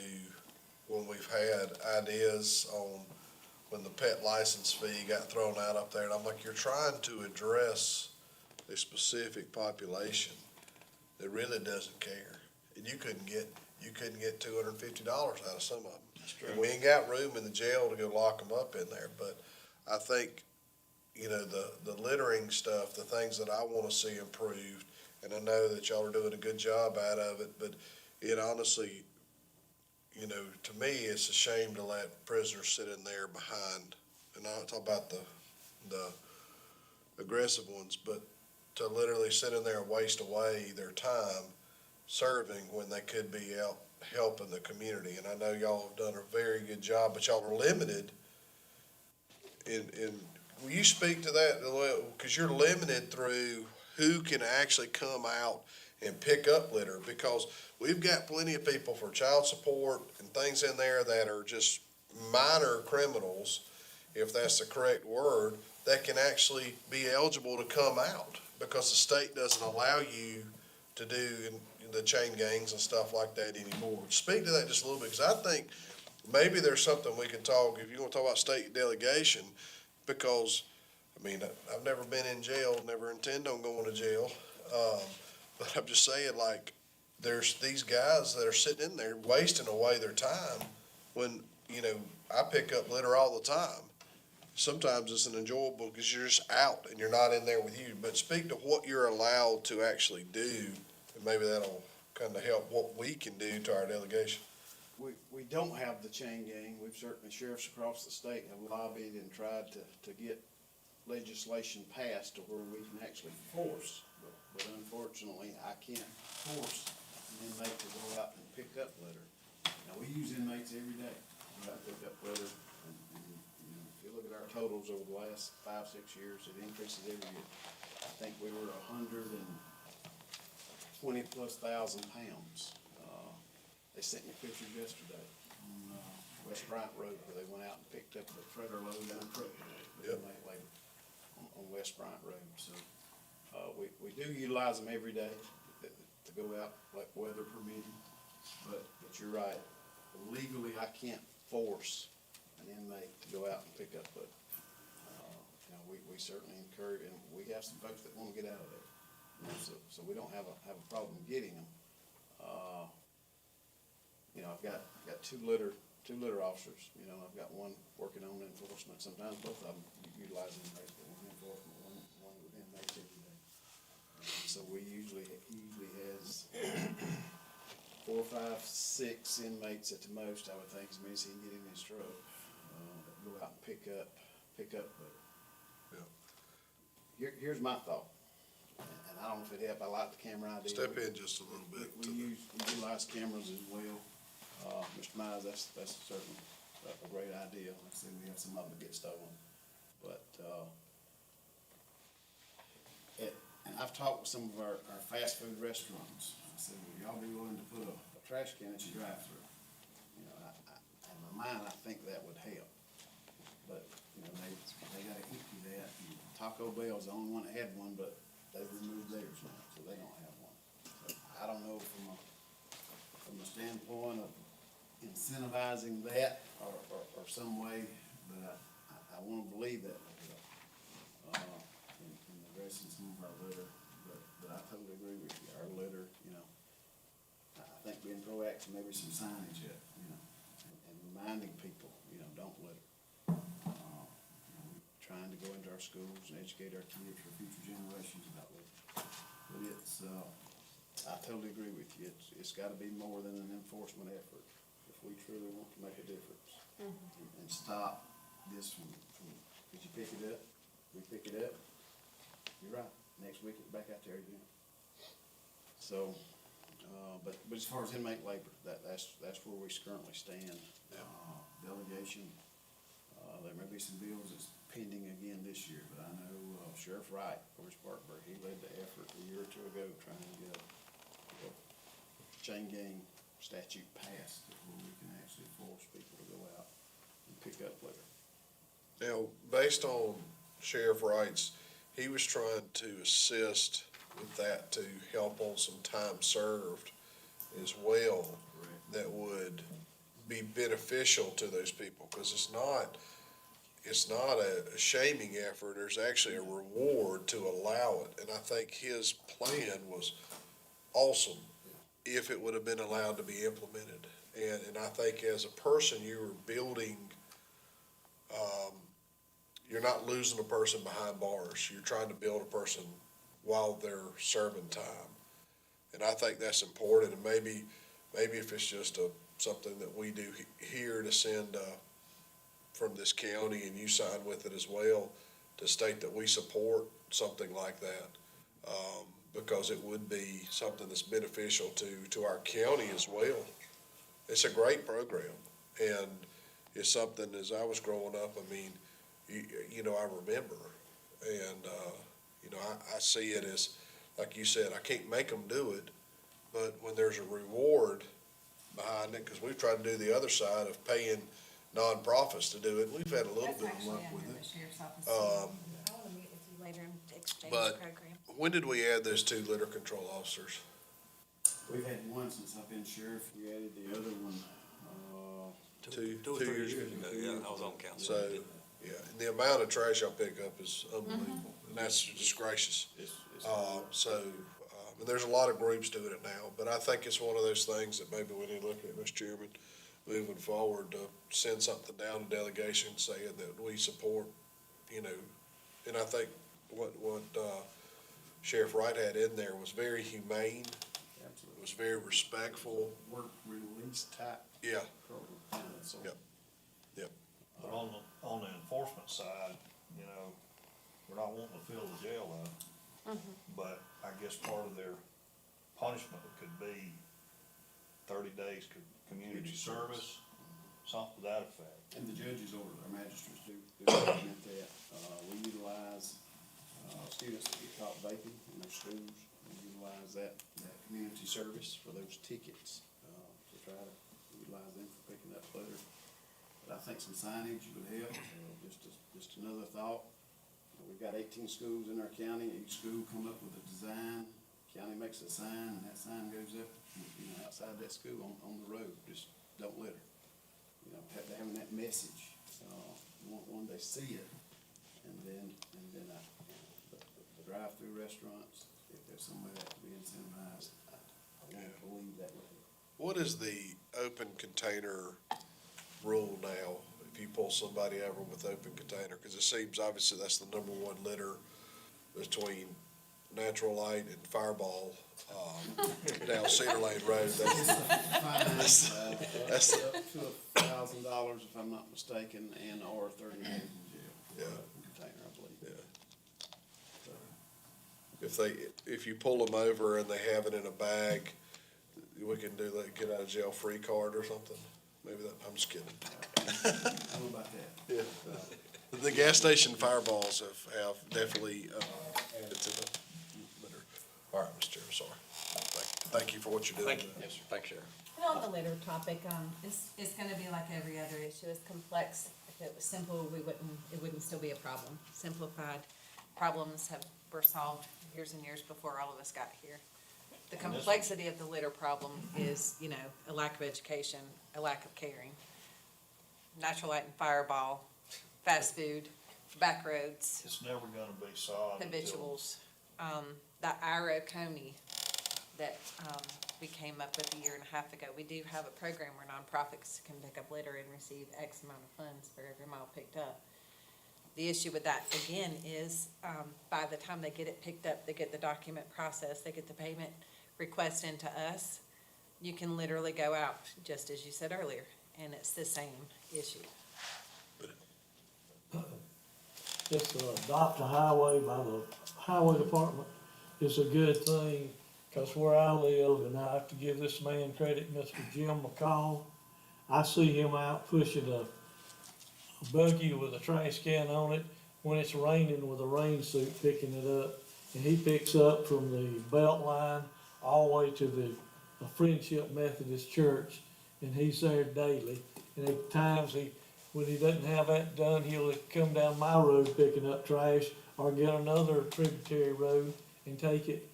when we've had ideas on when the pet license fee got thrown out up there, and I'm like, you're trying to address a specific population that really doesn't care. And you couldn't get $250 out of some of them. And we ain't got room in the jail to go lock them up in there, but I think, you know, the littering stuff, the things that I wanna see improved, and I know that y'all are doing a good job out of it, but it honestly, you know, to me, it's a shame to let prisoners sit in there behind, and I'm not talking about the aggressive ones, but to literally sit in there and waste away their time serving when they could be out helping the community. And I know y'all have done a very good job, but y'all are limited will you speak to that? Because you're limited through who can actually come out and pick up litter, because we've got plenty of people for child support and things in there that are just minor criminals, if that's the correct word, that can actually be eligible to come out, because the state doesn't allow you to do the chain gangs and stuff like that anymore. Speak to that just a little bit, because I think maybe there's something we can talk, if you want to talk about state delegation, because, I mean, I've never been in jail, never intend on going to jail, but I'm just saying, like, there's these guys that are sitting in there wasting away their time when, you know, I pick up litter all the time. sometimes it's an enjoyable because you're just out and you're not in there with you. But speak to what you're allowed to actually do, and maybe that'll kind of help what we can do to our delegation. We don't have the chain gang. We've certainly, sheriffs across the state have lobbied and tried to get legislation passed to where we can actually force. But unfortunately, I can't force an inmate to go out and pick up litter. Now, we use inmates every day, go out and pick up litter. And, you know, if you look at our totals over the last 5-6 years, it increases every year. I think we were 120+ thousand pounds. They sent me pictures yesterday on West Bryant Road where they went out and picked up the trailer load down truck Yep. later on West Bryant Road. So we do utilize them every day to go out like weather permitting. But you're right. Legally, I can't force an inmate to go out and pick up litter. You know, we certainly encourage, and we have some folks that want to get out of there. You know, so we don't have a problem getting them. You know, I've got two litter officers. You know, I've got one working on enforcement. Sometimes both of them utilize inmates, but one enforcement, one with inmates every day. So he usually has 4, 5, 6 inmates at the most, I would think, as many as he can get in his truck, that go out and pick up litter. Yeah. Here's my thought, and I don't know if it helped. I like the camera idea. Step in just a little bit. We utilize cameras as well. Mr. Mize, that's certainly a great idea. Like I said, we have some of them that get stolen. But, and I've talked with some of our fast food restaurants. I said, would y'all be willing to put a trash can at your drive-through? You know, in my mind, I think that would help. But, you know, they gotta empty that. And Taco Bell's the only one that had one, but they've removed theirs now, so they don't have one. So I don't know from a standpoint of incentivizing that or some way, but I wanna believe that would help, in addressing some of our litter, but I totally agree with you, our litter, you know, I think being proactive, maybe some signage, you know, and reminding people, you know, don't litter. You know, trying to go into our schools and educate our kids for future generations about litter, but it's, I totally agree with you. It's gotta be more than an enforcement effort if we truly want to make a difference. And stop this from, did you pick it up? We pick it up? You're right. Next week it's back out there again. So, but as far as inmate labor, that's where we currently stand. Delegation, there may be some bills that's pending again this year, but I know Sheriff Wright, over Spartanburg, he led the effort a year or two ago trying to get a chain gang statute passed where we can actually force people to go out and pick up litter. Now, based on Sheriff Wright's, he was trying to assist with that to help on some time served as well. Correct. That would be beneficial to those people, because it's not a shaming effort. There's actually a reward to allow it, and I think his plan was awesome if it would have been allowed to be implemented. And I think as a person, you were building, you're not losing a person behind bars. You're trying to build a person while they're serving time. And I think that's important. And maybe if it's just something that we do here to send from this county, and you sign with it as well, to state that we support something like that. Because it would be something that's beneficial to our county as well. It's a great program, and it's something, as I was growing up, I mean, you know, I remember, and, you know, I see it as, like you said, I can't make them do it, but when there's a reward behind it, because we've tried to do the other side of paying nonprofits to do it, we've had a little bit of luck with it. Sheriff's Office. Um, I wanna meet with you later and exchange but- program. When did we add those 2 litter control officers? We've had one since I've been sheriff. We added the other one, Two or 3 years years ago, yeah, I was on council. So, yeah, and the amount of trash y'all pick up is unbelievable, and that's just gracious. And there's a lot of groups doing it now, but I think it's one of those things that maybe we need to look at, Mr. Chairman, moving forward, to send something down to delegation saying that we support you know, and I think what Sheriff Wright had in there was very humane, Absolutely. was very respectful. Work release type Yeah, program, so. Yep. Yep. But on the enforcement side, you know, we're not wanting to fill the jail up. But I guess part of their punishment could be 30 days community service, something to that effect. And the judges or our magistrates do implement that. We utilize, students that get caught vaping in their schools, we utilize that community service for those tickets, to try to utilize them for picking up litter. But I think some signage would help, just another thought. We've got 18 schools in our county, each school come up with a design, county makes a sign, and that sign goes up, you know, outside that school on the road, just don't litter. You know, having that message, one, they see it, and then, the drive-through restaurants, if there's some way that can be incentivized, I want to believe that would help. What is the open container rule now? If you pull somebody over with open container, because it seems obviously that's the number one litter between Natural Light and Fireball, down Cedar Lane Road. That's Up to $1,000 if I'm not mistaken, and or 30 days in jail. Yeah. Open container, I believe. Yeah. If you pull them over and they have it in a bag, we can do like get out of jail free card or something. Maybe that, I'm just kidding. I don't know about that. Yeah. The gas station Fireballs have definitely, added to the litter. All right, Mr. Chairman, sorry. Thank you for what you're doing. Thank you. Yes, sir. Thanks, Sheriff. And on the litter topic, it's gonna be like every other issue, it's complex. If it was simple, it wouldn't still be a problem. Simplified problems were solved years and years before all of us got here. The complexity of the litter problem is, you know, a lack of education, a lack of caring. Natural Light and Fireball, fast food, back roads, It's never gonna be solved until habituals. That IRO Coney that, we came up with a year and a half ago, we do have a program where nonprofits can pick up litter and receive X amount of funds for every mile picked up. The issue with that, again, is, by the time they get it picked up, they get the document processed, they get the payment request into us, you can literally go out, just as you said earlier, and it's the same issue. Just to adopt a highway by the highway department is a good thing, cause where I live, and I have to give this man credit, Mr. Jim McCall, I see him out pushing a buggy with a trash can on it when it's raining with a rain suit picking it up. And he picks up from the belt line all the way to the Friendship Methodist Church, and he's there daily. And at times when he doesn't have that done, he'll come down my road picking up trash or get another tributary road and take it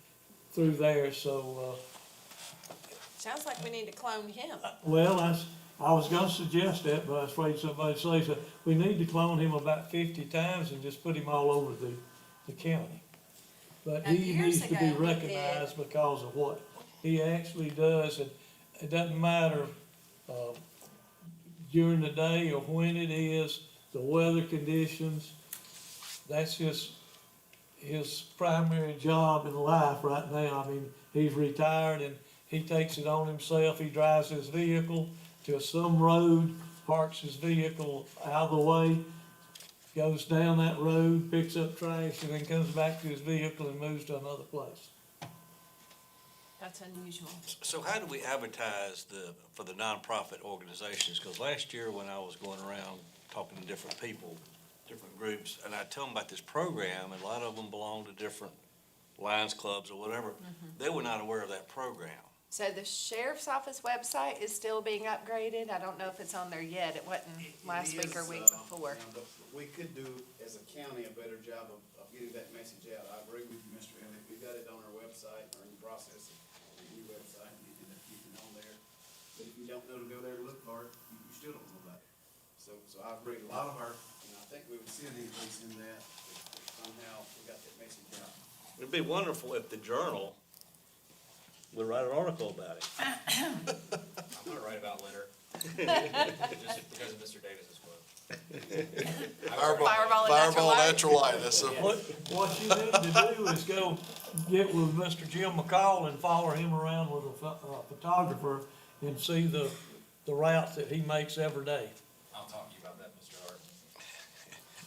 through there, so, Sounds like we need to clone him. well, I was gonna suggest that, but I was afraid somebody'd say so. We need to clone him about 50 times and just put him all over the county. But Now, he years needs to be ago, he did. recognized because of what he actually does, and it doesn't matter, during the day or when it is, the weather conditions, that's his primary job in life right now. I mean, he's retired and he takes it on himself. He drives his vehicle to some road, parks his vehicle out of the way, goes down that road, picks up trash, and then comes back to his vehicle and moves to another place. That's unusual. So how do we advertise for the nonprofit organizations? Because last year when I was going around talking to different people, different groups, and I tell them about this program, and a lot of them belong to different Lions clubs or whatever, they were not aware of that program. So the sheriff's office website is still being upgraded. I don't know if it's on there yet. It wasn't last week or week before. But we could do, as a county, a better job of getting that message out. I agree with you, Mr. Elliott. We've got it on our website, or in the process of a new website, and you can keep it on there. But if you don't know to go there to look for it, you still don't know about it. So I agree, a lot of our, and I think we would see an increase in that if somehow we got that message out. It'd be wonderful if the Journal would write an article about it. I'm gonna write about litter, just because of Mr. Davis's quote. Fireball natural light, that's a. What you need to do is go get with Mr. Jim McCall and follow him around with a photographer and see the routes that he makes every day. I'll talk to you about that, Mr. Hart.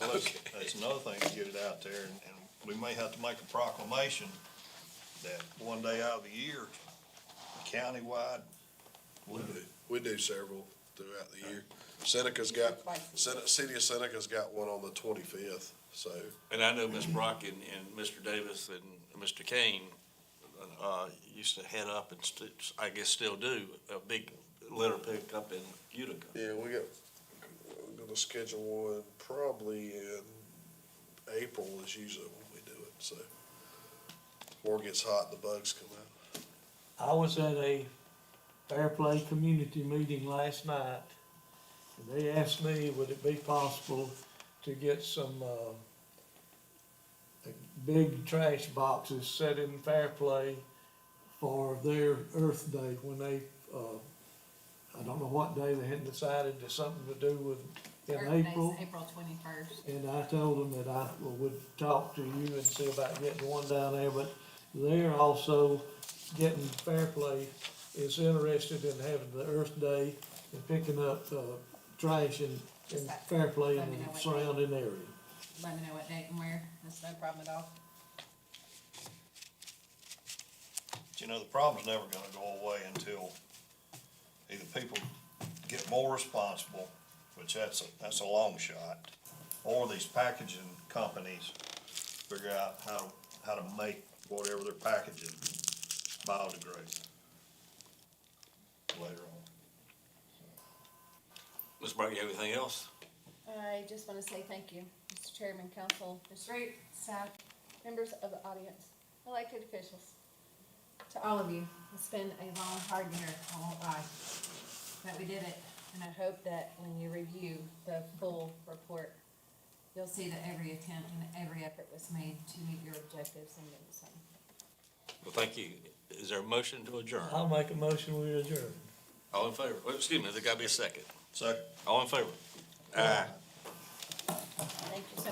Well, that's another thing to get it out there, and we may have to make a proclamation that one day out of the year, countywide, We do several throughout the year. Seneca's got, City of Seneca's got one on the 25th, so. And I know Ms. Brock and Mr. Davis and Mr. Kane, used to head up and I guess still do, a big litter pickup in Utica. Yeah, we're gonna schedule one probably in April is usually when we do it, so. Before it gets hot, the bugs come out. I was at a Fair Play community meeting last night, and they asked me, would it be possible to get some, big trash boxes set in Fair Play for their Earth Day, when they, I don't know what day they had decided, there's something to do with, in Earth Day's April. April 21st. And I told them that I would talk to you and see about getting one down there, but they're also getting Fair Play is interested in having the Earth Day and picking up, trash in Fair Play Let me and know the what surrounding area. Let me know what date and where, that's no problem at all. But you know, the problem's never gonna go away until either people get more responsible, which that's a long shot, or these packaging companies figure out how to make whatever they're packaging biodegradable later on. Ms. Brock, you have anything else? I just want to say thank you, Mr. Chairman, council, Ms. Root, staff, members of the audience, elected officials. To all of you, it's been a long, hard year, I won't lie, but we did it. And I hope that when you review the full report, you'll see that every attempt and every effort was made to meet your objectives and then some. Well, thank you. Is there a motion to adjourn? I'll make a motion, we adjourn. All in favor? Well, excuse me, there gotta be a second. Second. All in favor? Aye. Thank you so much.